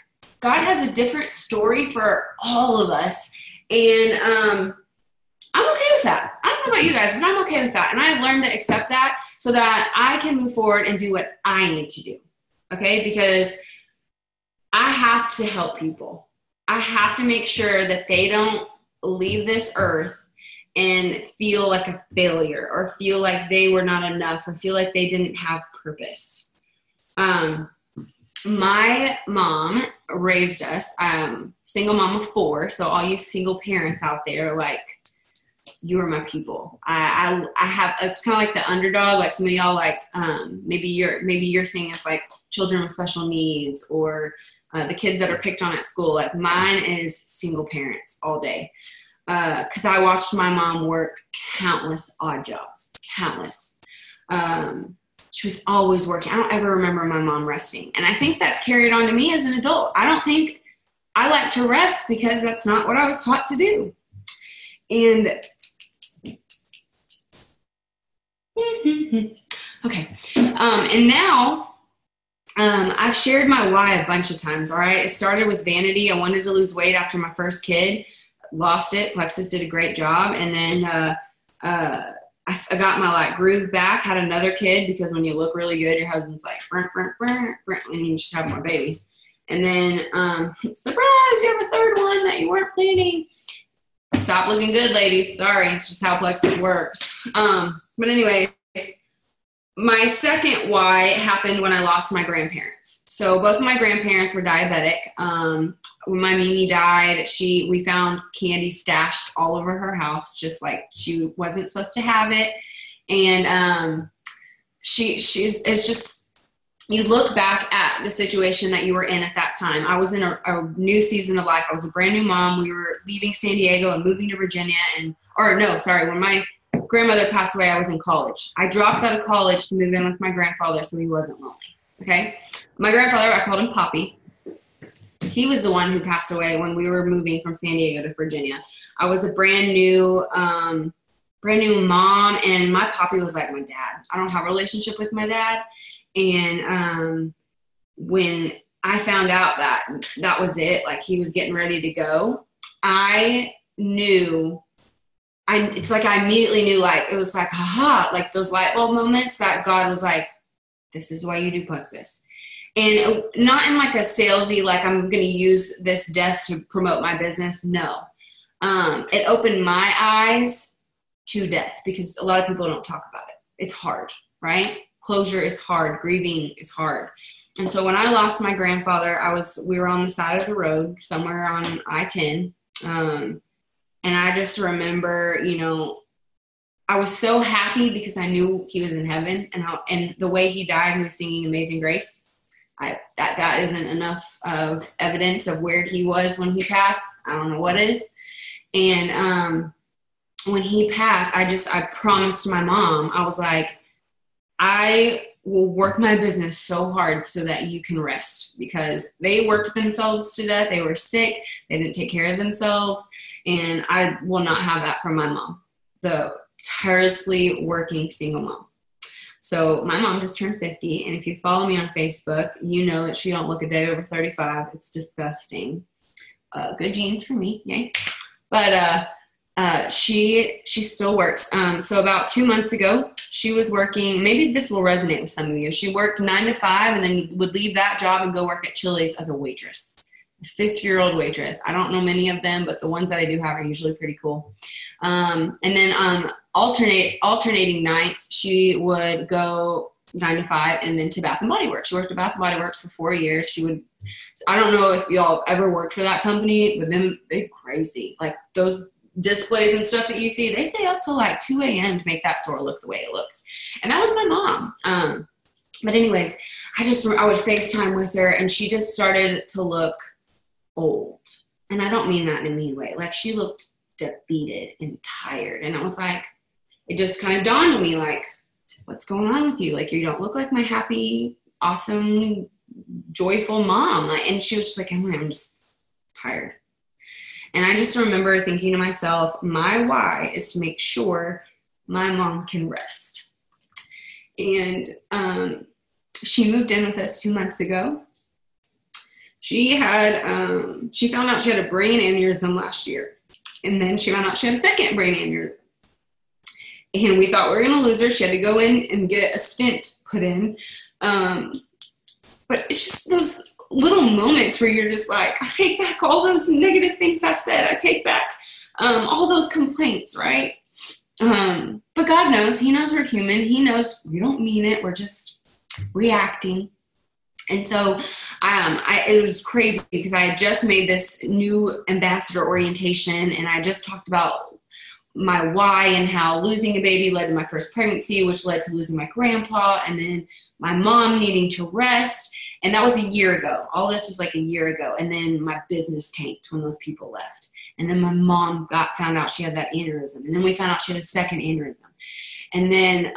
God has a different story for all of us. And I'm okay with that. I don't know about you guys, but I'm okay with that. And I've learned to accept that so that I can move forward and do what I need to do. Okay? Because I have to help people. I have to make sure that they don't leave this earth and feel like a failure or feel like they were not enough or feel like they didn't have purpose. My mom raised us, single mom of 4. So all you single parents out there, like, you are my people. I have, it's kind of like the underdog, like some of y'all, like, maybe your thing is like children with special needs, or the kids that are picked on at school. Like mine is single parents all day. Cause I watched my mom work countless odd jobs, countless. She was always working. I don't ever remember my mom resting. And I think that's carried on to me as an adult. I don't think I like to rest because that's not what I was taught to do. And okay. And now, I've shared my why a bunch of times. All right. It started with vanity. I wanted to lose weight after my first kid, lost it. Plexus did a great job. And then, I got my like groove back, had another kid, because when you look really good, your husband's like, and you just have more babies. And then, surprise, you have a third one that you weren't planning. Stop looking good, ladies. Sorry. It's just how Plexus works. But anyway, my second why happened when I lost my grandparents. So both of my grandparents were diabetic. When my Mimi died, we found candy stashed all over her house, just like she wasn't supposed to have it. And it's just, you look back at the situation that you were in at that time. I was in a new season of life. I was a brand new mom. We were leaving San Diego and moving to Virginia. When my grandmother passed away, I was in college. I dropped out of college to move in with my grandfather so he wasn't lonely. Okay. My grandfather, I called him Poppy. He was the one who passed away when we were moving from San Diego to Virginia. I was a brand new mom, and my Poppy was like my dad. I don't have a relationship with my dad. And when I found out that was it, like he was getting ready to go, I immediately knew, like, it was like, aha, like those light bulb moments that God was like, this is why you do Plexus. And not in like a salesy, like I'm going to use this death to promote my business. No. It opened my eyes to death, because a lot of people don't talk about it. It's hard, right? Closure is hard. Grieving is hard. And so when I lost my grandfather, we were on the side of the road somewhere on I-10. And I just remember, I was so happy because I knew he was in heaven, and the way he died, he was singing Amazing Grace. That isn't enough of evidence of where he was when he passed. I don't know what is. And when he passed, I promised my mom, I was like, I will work my business so hard so that you can rest, because they worked themselves to death. They were sick. They didn't take care of themselves. And I will not have that from my mom, the tirelessly working single mom. So my mom just turned 50, and if you follow me on Facebook, you know that she don't look a day over 35. It's disgusting. Good genes for me, yay. But she still works. So about 2 months ago, she was working, maybe this will resonate with some of you. She worked 9 to 5 and then would leave that job and go work at Chili's as a waitress, a 50-year-old waitress. I don't know many of them, but the ones that I do have are usually pretty cool. And then alternating nights, she would go 9 to 5 and then to Bath and Body Works. She worked at Bath and Body Works for 4 years. I don't know if y'all ever worked for that company, but they're crazy. Like those displays and stuff that you see, they stay up till like 2 a.m. to make that store look the way it looks. And that was my mom. But anyways, I would FaceTime with her, and she just started to look old. And I don't mean that in a mean way. Like, she looked defeated and tired. And I was like, it just kind of dawned on me, like, what's going on with you? Like, you don't look like my happy, awesome, joyful mom. And she was just like, I'm just tired. And I just remember thinking to myself, my why is to make sure my mom can rest. And she moved in with us 2 months ago. She found out she had a brain aneurysm last year. And then she found out she had a second brain aneurysm. And we thought we were going to lose her. She had to go in and get a stent put in. But it's just those little moments where you're just like, I take back all those negative things I said. I take back all those complaints, right? But God knows. He knows we're human. He knows we don't mean it. We're just reacting. And so it was crazy because I had just made this new ambassador orientation, and I just talked about my why and how losing a baby led to my first pregnancy, which led to losing my grandpa, and then my mom needing to rest. And that was a year ago. All this was like a year ago. And then my business tanked when those people left. And then my mom found out she had that aneurysm. And then we found out she had a second aneurysm. And then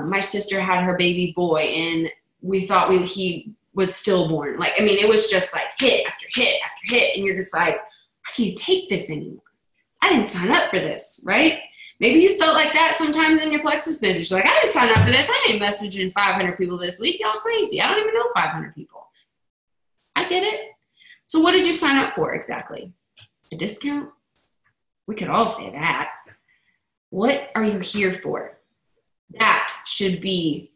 my sister had her baby boy, and we thought he was stillborn. Like, I mean, it was just like hit after hit after hit. And you're just like, I can't take this anymore. I didn't sign up for this, right? Maybe you felt like that sometimes in your Plexus business. You're like, I didn't sign up for this. I ain't messaging 500 people this week. Y'all crazy. I don't even know 500 people. I get it. So what did you sign up for exactly? A discount? We could all say that. What are you here for? That should be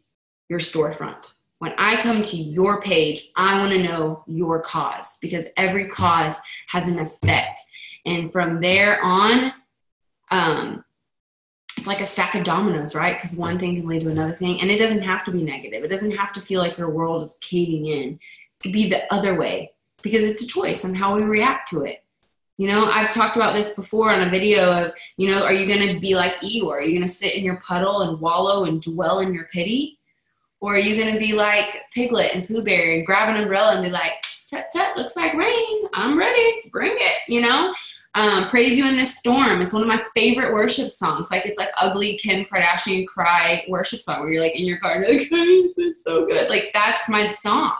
your storefront. When I come to your page, I want to know your cause, because every cause has an effect. And from there on, it's like a stack of dominoes, right? Because one thing can lead to another thing. And it doesn't have to be negative. It doesn't have to feel like your world is caving in. It could be the other way, because it's a choice on how we react to it. You know, I've talked about this before on a video of, you know, are you going to be like Eeyore? Are you going to sit in your puddle and wallow and dwell in your pity? Or are you going to be like Piglet and Pooh Bear and grab an umbrella and be like, tut, tut, looks like rain. I'm ready. Bring it, you know? Praise You in This Storm. It's one of my favorite worship songs. Like, it's like ugly Kim Kardashian cry worship song where you're like in your car, like, it's so good. It's like, that's my song.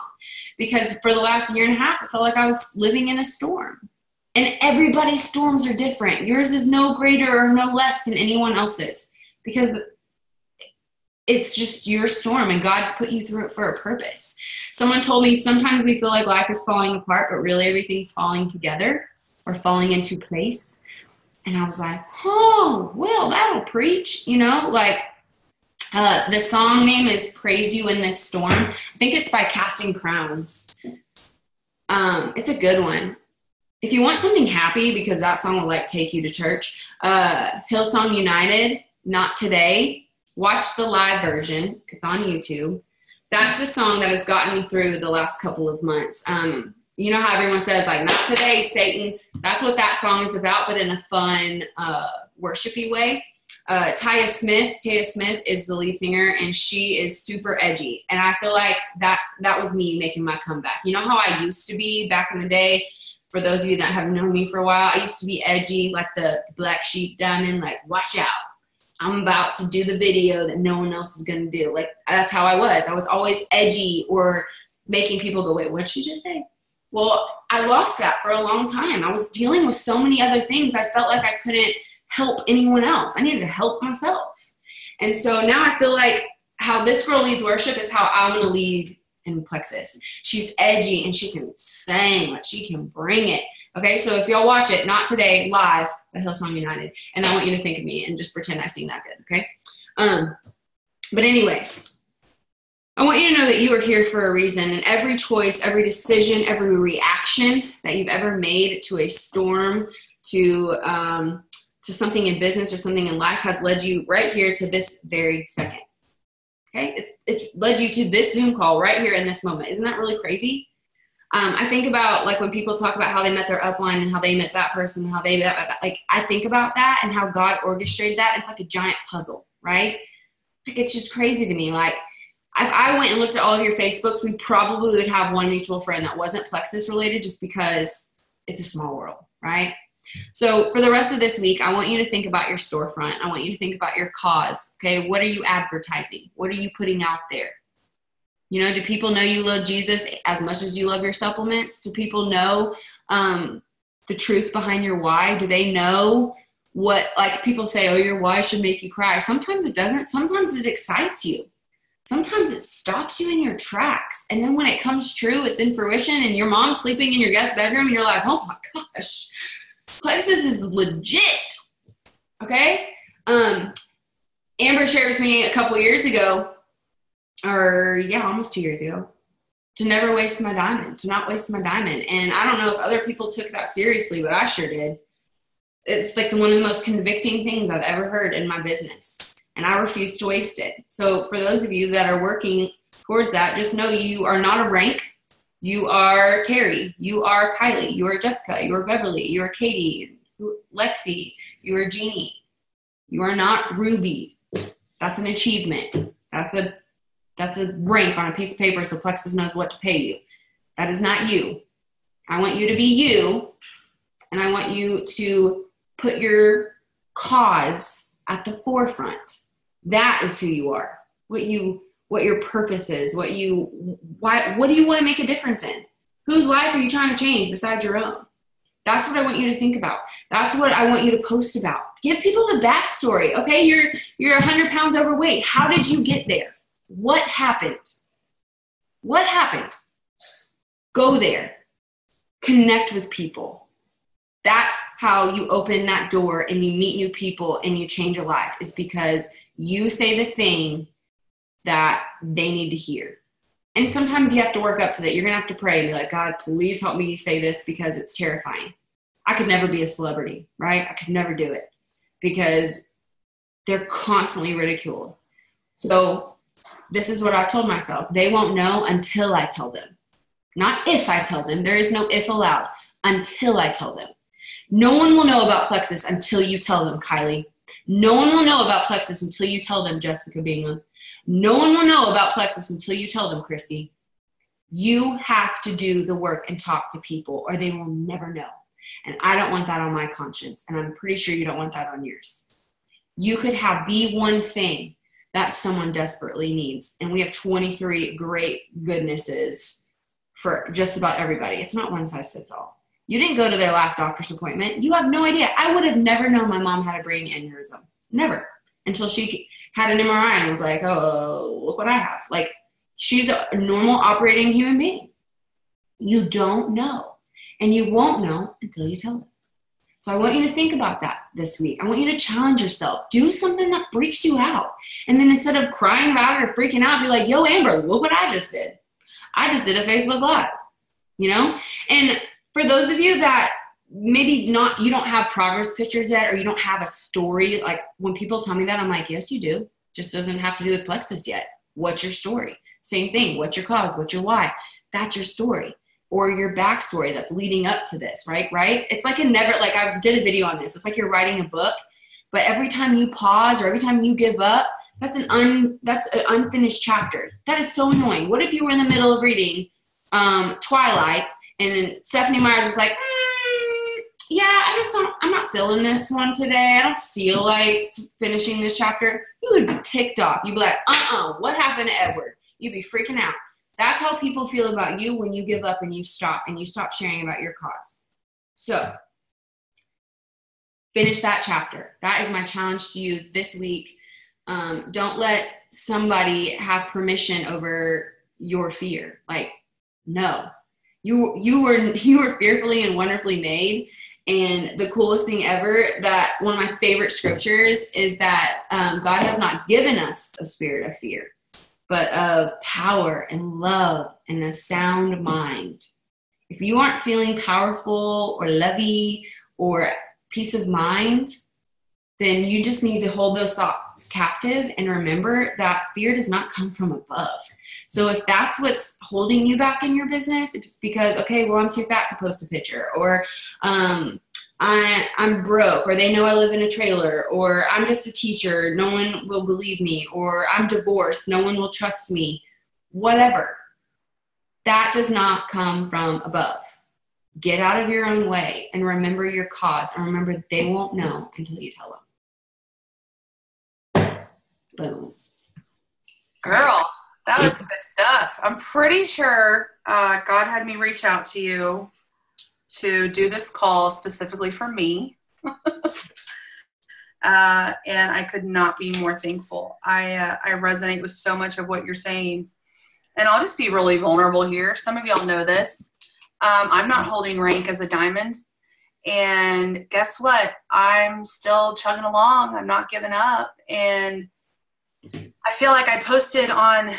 Because for the last year and a half, it felt like I was living in a storm. And everybody's storms are different. Yours is no greater or no less than anyone else's, because it's just your storm, and God's put you through it for a purpose. Someone told me sometimes we feel like life is falling apart, but really everything's falling together or falling into place. And I was like, oh, well, that'll preach, you know, like the song name is Praise You in This Storm. I think it's by Casting Crowns. It's a good one. If you want something happy, because that song will like take you to church, Hillsong United, Not Today. Watch the live version. It's on YouTube. That's the song that has gotten me through the last couple of months. You know how everyone says, like, not today, Satan. That's what that song is about, but in a fun, worshipy way. Taya Smith is the lead singer, and she is super edgy. And I feel like that was me making my comeback. You know how I used to be back in the day? For those of you that have known me for a while, I used to be edgy, like the black sheep diamond, like, watch out. I'm about to do the video that no one else is going to do. Like, that's how I was. I was always edgy or making people go, wait, what did she just say? Well, I lost that for a long time. I was dealing with so many other things. I felt like I couldn't help anyone else. I needed to help myself. And so now I feel like how this girl leads worship is how I'm going to lead in Plexus. She's edgy and she can sing, like she can bring it. Okay, so if y'all watch it, Not Today, live by Hillsong United, and I want you to think of me and just pretend I sing that good, okay? But anyways, I want you to know that you are here for a reason, and every choice, every decision, every reaction that you've ever made to a storm, to something in business or something in life has led you right here to this very second. Okay, it's led you to this Zoom call right here in this moment. Isn't that really crazy? I think about, like, when people talk about how they met their upline and how they met that person, how they met that, like, I think about that and how God orchestrated that. It's like a giant puzzle, right? Like, it's just crazy to me. Like, if I went and looked at all of your Facebooks, we probably would have one mutual friend that wasn't Plexus related, just because it's a small world, right? So for the rest of this week, I want you to think about your storefront. I want you to think about your cause, okay? What are you advertising? What are you putting out there? You know, do people know you love Jesus as much as you love your supplements? Do people know the truth behind your why? Do they know what, like, people say, oh, your why should make you cry. Sometimes it doesn't. Sometimes it excites you. Sometimes it stops you in your tracks. And then when it comes true, it's in fruition, and your mom's sleeping in your guest bedroom, and you're like, oh my gosh, Plexus is legit. Okay? Amber shared with me a couple years ago, or almost 2 years ago, to never waste my diamond, to not waste my diamond. And I don't know if other people took that seriously, but I sure did. It's like one of the most convicting things I've ever heard in my business. And I refuse to waste it. So for those of you that are working towards that, just know you are not a rank. You are Terry. You are Kylie. You are Jessica. You are Beverly. You are Katie. Lexi. You are Jeannie. You are not Ruby. That's an achievement. That's a rank on a piece of paper so Plexus knows what to pay you. That is not you. I want you to be you, and I want you to put your cause at the forefront. That is who you are. What your purpose is. What do you want to make a difference in? Whose life are you trying to change besides your own? That's what I want you to think about. That's what I want you to post about. Give people the backstory. Okay, you're 100 pounds overweight. How did you get there? What happened? What happened? Go there. Connect with people. That's how you open that door and you meet new people and you change your life. It's because you say the thing that they need to hear. And sometimes you have to work up to that. You're going to have to pray and be like, God, please help me say this because it's terrifying. I could never be a celebrity, right? I could never do it because they're constantly ridiculed. So this is what I've told myself. They won't know until I tell them. Not if I tell them. There is no if allowed. Until I tell them. No one will know about Plexus until you tell them, Kylie. No one will know about Plexus until you tell them, Jessica Bingham. No one will know about Plexus until you tell them, Christy. You have to do the work and talk to people or they will never know. And I don't want that on my conscience. And I'm pretty sure you don't want that on yours. You could have the one thing that someone desperately needs. And we have 23 great goodnesses for just about everybody. It's not one size fits all. You didn't go to their last doctor's appointment. You have no idea. I would have never known my mom had a brain aneurysm. Never. Until she had an MRI and was like, oh, look what I have. Like, she's a normal operating human being. You don't know. And you won't know until you tell them. So I want you to think about that this week. I want you to challenge yourself. Do something that freaks you out. And then instead of crying about it or freaking out, be like, yo, Amber, look what I just did. I just did a Facebook Live, you know? And for those of you that maybe you don't have progress pictures yet, or you don't have a story, like when people tell me that, I'm like, yes, you do. Just doesn't have to do with Plexus yet. What's your story? Same thing. What's your cause? What's your why? That's your story. Or your backstory that's leading up to this, right? It's like I did a video on this. It's like you're writing a book, but every time you pause or every time you give up, that's an unfinished chapter. That is so annoying. What if you were in the middle of reading Twilight and then Stephenie Meyers was like, I'm not feeling this one today. I don't feel like finishing this chapter. You would be ticked off. You'd be like, what happened to Edward? You'd be freaking out. That's how people feel about you when you give up and you stop sharing about your cause. So finish that chapter. That is my challenge to you this week. Don't let somebody have permission over your fear. Like, no, you were fearfully and wonderfully made. And the coolest thing ever, that one of my favorite scriptures is that God has not given us a spirit of fear, but of power and love and a sound mind. If you aren't feeling powerful or lovey or peace of mind, then you just need to hold those thoughts captive and remember that fear does not come from above. So if that's what's holding you back in your business, it's because, okay, well, I'm too fat to post a picture, or I'm broke, or they know I live in a trailer, or I'm just a teacher, no one will believe me, or I'm divorced, no one will trust me, whatever. That does not come from above. Get out of your own way and remember your cause, and remember they won't know until you tell them. Boom. Girl, that was good stuff. I'm pretty sure God had me reach out to you to do this call specifically for me. And I could not be more thankful. I resonate with so much of what you're saying. And I'll just be really vulnerable here. Some of y'all know this. I'm not holding rank as a diamond. And guess what? I'm still chugging along. I'm not giving up. And I feel like I posted on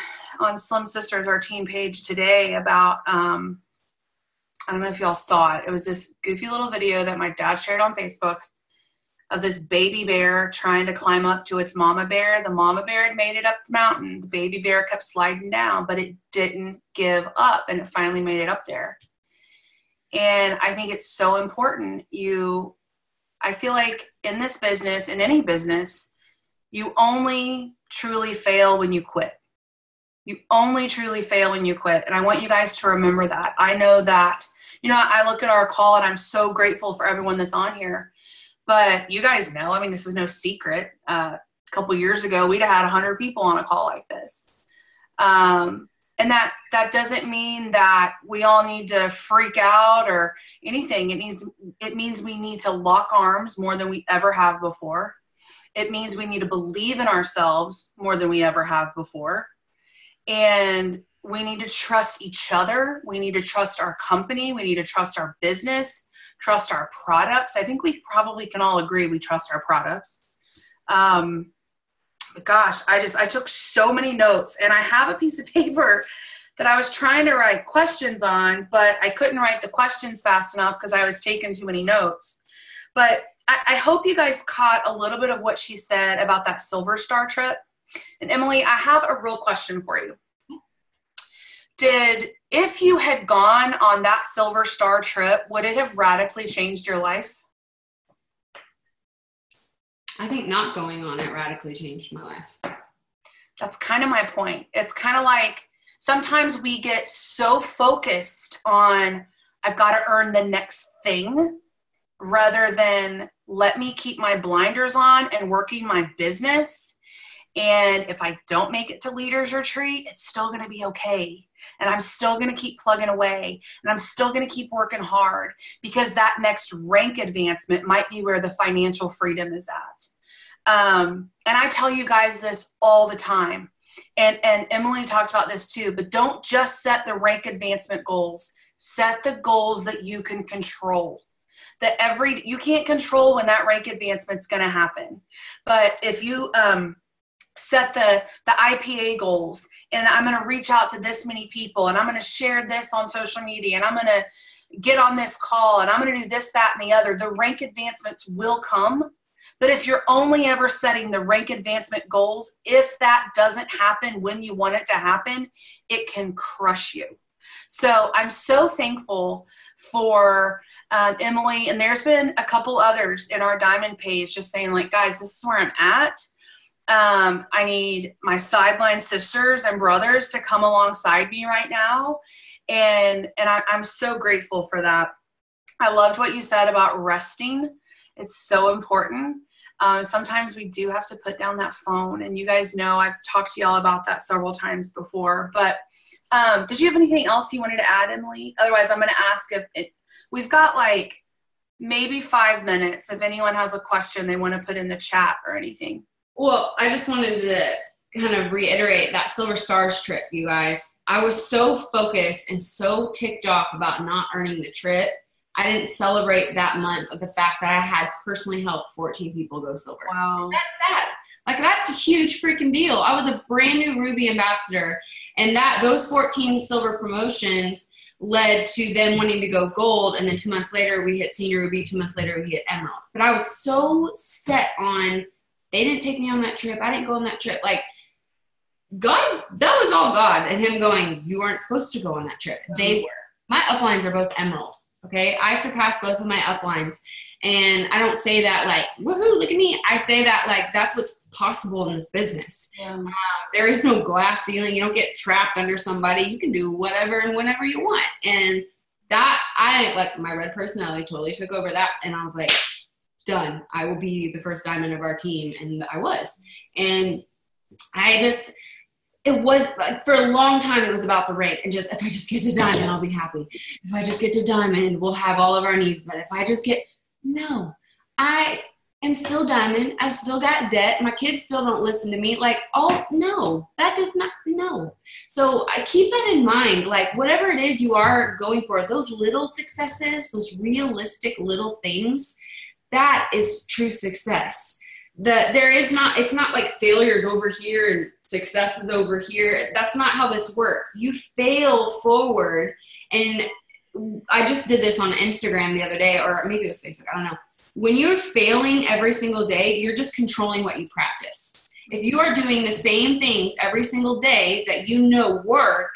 Slim Sisters, our team page today, about, I don't know if y'all saw it. It was this goofy little video that my dad shared on Facebook of this baby bear trying to climb up to its mama bear. The mama bear had made it up the mountain. The baby bear kept sliding down, but it didn't give up, and it finally made it up there. And I think it's so important. I feel like in this business, in any business, you only truly fail when you quit. You only truly fail when you quit. And I want you guys to remember that. I know that, you know, I look at our call and I'm so grateful for everyone that's on here. But you guys know, I mean, this is no secret. A couple years ago, we'd have had 100 people on a call like this. And that doesn't mean that we all need to freak out or anything. It means we need to lock arms more than we ever have before. It means we need to believe in ourselves more than we ever have before. And we need to trust each other. We need to trust our company. We need to trust our business, trust our products. I think we probably can all agree we trust our products. But gosh, I took so many notes, and I have a piece of paper that I was trying to write questions on, but I couldn't write the questions fast enough because I was taking too many notes. But I hope you guys caught a little bit of what she said about that Silver Star trip. And Emily, I have a real question for you. If you had gone on that Silver Star trip, would it have radically changed your life? I think not going on it radically changed my life. That's kind of my point. It's kind of like sometimes we get so focused on, I've got to earn the next thing, rather than let me keep my blinders on and working my business. And if I don't make it to Leaders Retreat, it's still going to be okay. And I'm still going to keep plugging away. And I'm still going to keep working hard, because that next rank advancement might be where the financial freedom is at. And I tell you guys this all the time. And Emily talked about this too, but don't just set the rank advancement goals. Set the goals that you can control. You can't control when that rank advancement's going to happen. But if you set the IPA goals, and I'm going to reach out to this many people, and I'm going to share this on social media, and I'm going to get on this call, and I'm going to do this, that, and the other, the rank advancements will come. But if you're only ever setting the rank advancement goals, if that doesn't happen when you want it to happen, it can crush you. So I'm so thankful for Emily, and there's been a couple others in our Diamond page just saying, like, guys, this is where I'm at. I need my sideline sisters and brothers to come alongside me right now. And I'm so grateful for that. I loved what you said about resting. It's so important. Sometimes we do have to put down that phone, and you guys know I've talked to y'all about that several times before. But did you have anything else you wanted to add, Emily? Otherwise, I'm going to ask we've got like maybe 5 minutes if anyone has a question they want to put in the chat or anything. Well, I just wanted to kind of reiterate that Silver Stars trip, you guys. I was so focused and so ticked off about not earning the trip. I didn't celebrate that month of the fact that I had personally helped 14 people go silver. Wow. That's sad. Like, that's a huge freaking deal. I was a brand new Ruby ambassador, and those 14 silver promotions led to them wanting to go gold. And then 2 months later, we hit senior Ruby. 2 months later, we hit emerald. But I was so set on, they didn't take me on that trip. I didn't go on that trip. Like, God, that was all God and him going, you aren't supposed to go on that trip. They were. My uplines are both emerald. Okay, I surpassed both of my uplines, and I don't say that like, woohoo, look at me. I say that like, that's what's possible in this business. Yeah. There is no glass ceiling. You don't get trapped under somebody. You can do whatever and whenever you want. And that, my red personality totally took over that, and I was like, done. I will be the first diamond of our team, and I was. And it was like, for a long time, it was about the rank, and just, if I just get to diamond, I'll be happy. If I just get to diamond, we'll have all of our needs. But if I just no, I am still diamond. I've still got debt. My kids still don't listen to me. Like, no, that does not, no. So I keep that in mind. Like, whatever it is you are going for, those little successes, those realistic little things, that is true success. It's not like failure is over here and success is over here. That's not how this works. You fail forward. And I just did this on Instagram the other day, or maybe it was Facebook, I don't know. When you're failing every single day, you're just controlling what you practice. If you are doing the same things every single day that you know work,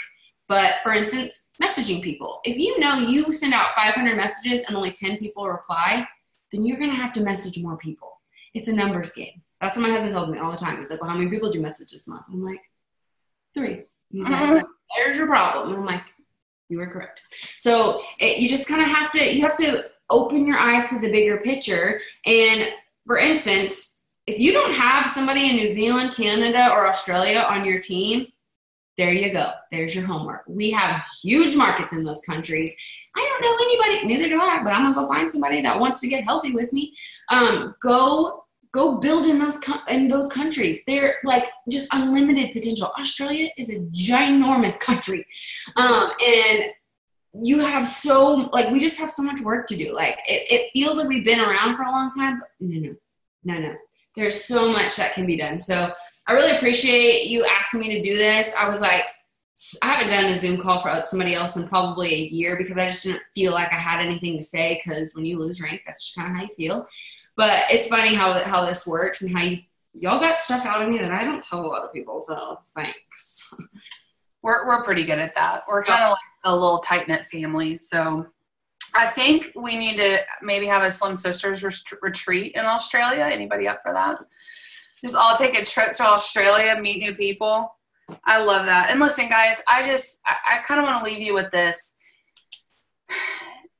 but for instance, messaging people. If you know you send out 500 messages and only 10 people reply, then you're going to have to message more people. It's a numbers game. That's what my husband tells me all the time. He's like, well, how many people did you message this month? I'm like, 3. He's like, there's your problem. And I'm like, you were correct. So you just kind of have to open your eyes to the bigger picture. And for instance, if you don't have somebody in New Zealand, Canada, or Australia on your team, there you go. There's your homework. We have huge markets in those countries. I don't know anybody, neither do I, but I'm going to go find somebody that wants to get healthy with me. Go build in those countries. They're like just unlimited potential. Australia is a ginormous country. And you have we just have so much work to do. Like it feels like we've been around for a long time, but no. There's so much that can be done. So I really appreciate you asking me to do this. I was like, I haven't done a Zoom call for somebody else in probably a year because I just didn't feel like I had anything to say, because when you lose rank, that's just kind of how you feel. But it's funny how this works and how y'all got stuff out of me that I don't tell a lot of people. So thanks. We're pretty good at that. We're kind of like a little tight-knit family. So I think we need to maybe have a Slim Sisters retreat in Australia. Anybody up for that? Just all take a trip to Australia, meet new people. I love that. And listen, guys, I kind of want to leave you with this.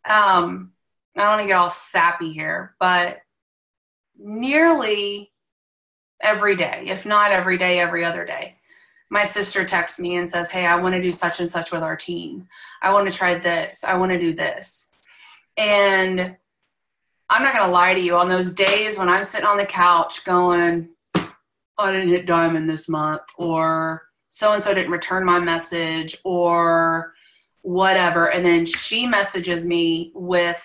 I don't want to get all sappy here, but nearly every day, if not every day, every other day, my sister texts me and says, hey, I want to do such and such with our team. I want to try this. I want to do this. And I'm not going to lie to you, on those days when I'm sitting on the couch going, I didn't hit diamond this month, or so-and-so didn't return my message, or whatever. And then she messages me with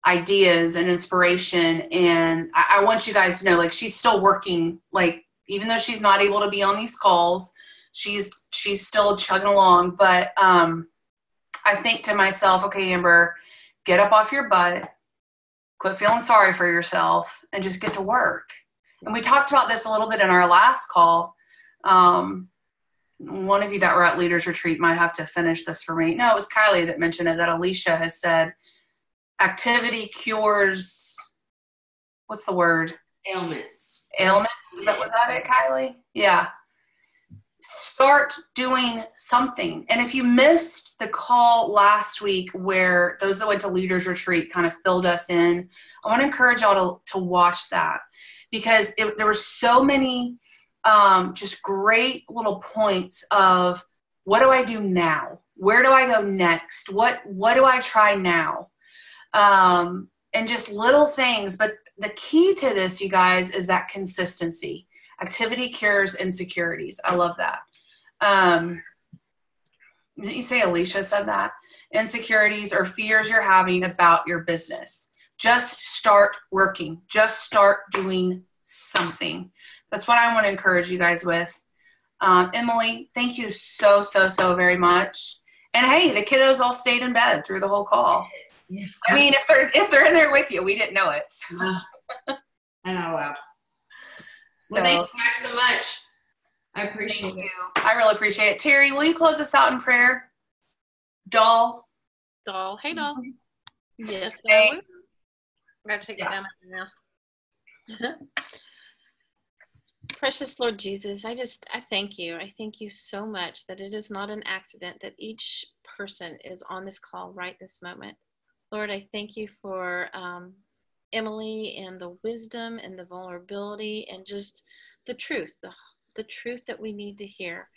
ideas and inspiration. And I want you guys to know, like, she's still working, like, even though she's not able to be on these calls, she's still chugging along. But I think to myself, okay, Amber, get up off your butt, quit feeling sorry for yourself, and just get to work. And we talked about this a little bit in our last call. One of you that were at Leaders Retreat might have to finish this for me. No, it was Kylie that mentioned it, that Alicia has said, activity cures, what's the word? Ailments. Was that it, Kylie? Yeah. Start doing something. And if you missed the call last week where those that went to Leaders Retreat kind of filled us in, I want to encourage y'all to watch that, because there were so many just great little points of, what do I do now? Where do I go next? What do I try now? And just little things. But the key to this, you guys, is that consistency. Activity cures insecurities. I love that. Didn't you say Alicia said that? Insecurities or fears you're having about your business. Just start working. Just start doing something. That's what I want to encourage you guys with. Emily, thank you so very much. And hey, the kiddos all stayed in bed through the whole call. Yes. I mean, if they're in there with you, we didn't know it. So. I'm not allowed. Well, thank you guys so much. I appreciate it. I really appreciate it. Terry, will you close us out in prayer? Doll. Hey, Doll. Yes. Hey. I'm going to take it down now. Precious Lord Jesus, I thank you. I thank you so much that it is not an accident that each person is on this call right this moment. Lord, I thank you for Emily and the wisdom and the vulnerability and just the truth, the truth that we need to hear.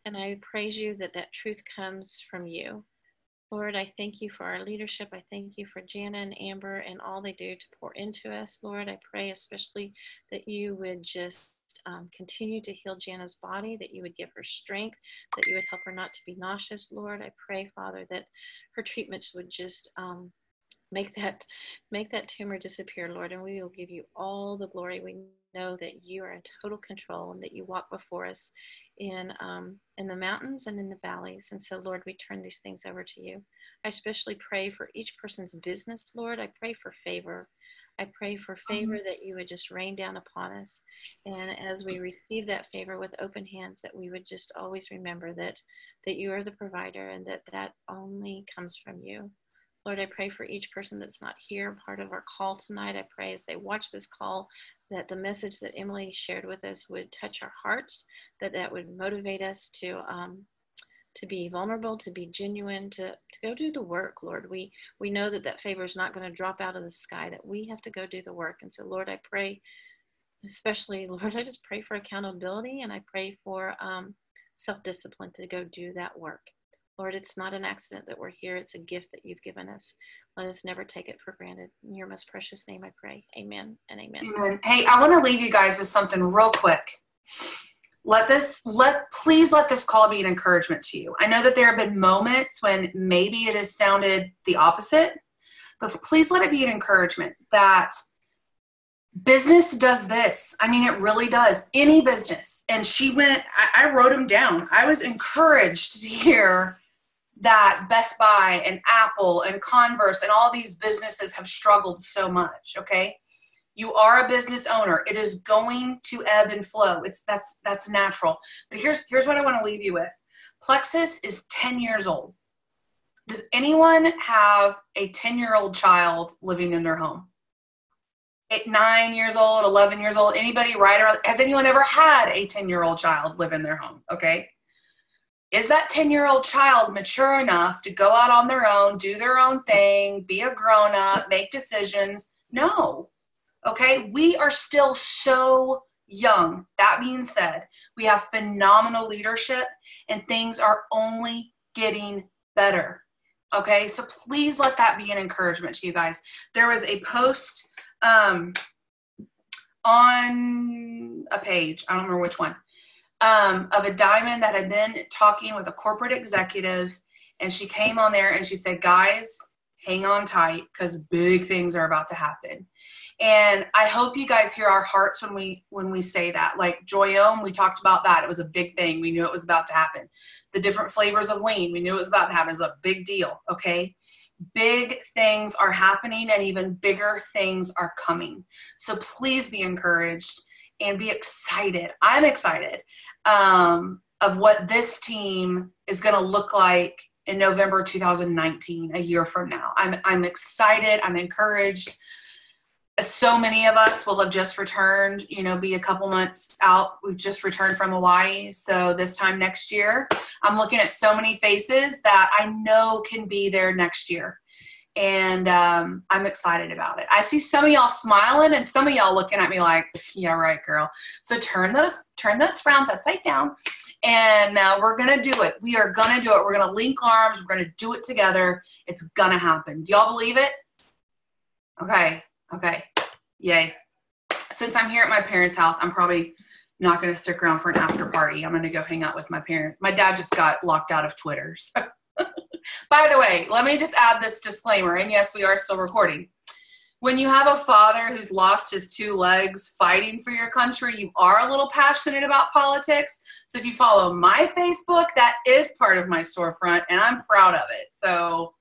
And I praise you that truth comes from you. Lord, I thank you for our leadership. I thank you for Jana and Amber and all they do to pour into us. Lord, I pray especially that you would just continue to heal Jana's body, that you would give her strength, that you would help her not to be nauseous. Lord, I pray, Father, that her treatments would just make that tumor disappear, Lord, and we will give you all the glory. We know that you are in total control and that you walk before us in the mountains and in the valleys. And so, Lord, we turn these things over to you. I especially pray for each person's business, Lord. I pray for favor. I pray for favor that you would just rain down upon us. And as we receive that favor with open hands, that we would just always remember that you are the provider and that only comes from you. Lord, I pray for each person that's not here, part of our call tonight. I pray as they watch this call that the message that Emily shared with us would touch our hearts, that would motivate us to be vulnerable, to be genuine, to go do the work, Lord. We know that favor is not going to drop out of the sky, that we have to go do the work. And so, Lord, I pray, especially, Lord, I just pray for accountability, and I pray for self-discipline to go do that work. Lord, it's not an accident that we're here. It's a gift that you've given us. Let us never take it for granted. In your most precious name I pray. Amen and amen. Amen. Hey, I want to leave you guys with something real quick. Please let this call be an encouragement to you. I know that there have been moments when maybe it has sounded the opposite, but please let it be an encouragement that business does this. I mean, it really does. Any business. And I wrote them down. I was encouraged to hear that Best Buy and Apple and Converse and all these businesses have struggled so much, okay? You are a business owner. It is going to ebb and flow. That's natural. But here's what I want to leave you with. Plexus is 10 years old. Does anyone have a 10-year-old child living in their home? 9 years old, 11 years old, anybody right around? Has anyone ever had a 10-year-old child live in their home? Okay. Is that 10-year-old child mature enough to go out on their own, do their own thing, be a grown-up, make decisions? No. Okay. We are still so young. That being said, we have phenomenal leadership and things are only getting better. Okay. So please let that be an encouragement to you guys. There was a post on a page, I don't remember which one, of a diamond that had been talking with a corporate executive, and she came on there and she said, guys, hang on tight because big things are about to happen. And I hope you guys hear our hearts when we say that. Like Joyome, we talked about that. It was a big thing. We knew it was about to happen. The different flavors of lean, we knew it was about to happen. It was a big deal, okay? Big things are happening and even bigger things are coming. So please be encouraged and be excited. I'm excited of what this team is going to look like in November 2019, a year from now. I'm excited. I'm encouraged. So many of us will have just returned, be a couple months out. We've just returned from Hawaii. So this time next year, I'm looking at so many faces that I know can be there next year. And I'm excited about it. I see some of y'all smiling and some of y'all looking at me like, yeah, right, girl. So turn those frowns upside down and we're going to do it. We are going to do it. We're going to link arms. We're going to do it together. It's going to happen. Do y'all believe it? Okay. Yay. Since I'm here at my parents' house, I'm probably not going to stick around for an after party. I'm going to go hang out with my parents. My dad just got locked out of Twitter. So. By the way, let me just add this disclaimer, and yes, we are still recording. When you have a father who's lost his 2 legs fighting for your country, you are a little passionate about politics. So if you follow my Facebook, that is part of my storefront, and I'm proud of it. So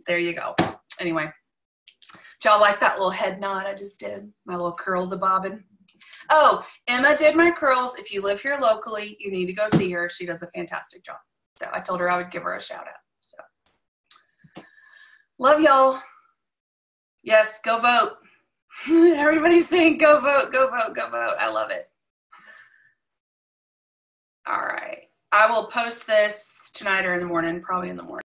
there you go. Anyway, did y'all like that little head nod I just did? My little curls a bobbing. Oh, Emma did my curls. If you live here locally, you need to go see her. She does a fantastic job. So I told her I would give her a shout out. So love y'all. Yes, go vote. Everybody's saying go vote, go vote, go vote. I love it. All right. I will post this tonight or in the morning, probably in the morning.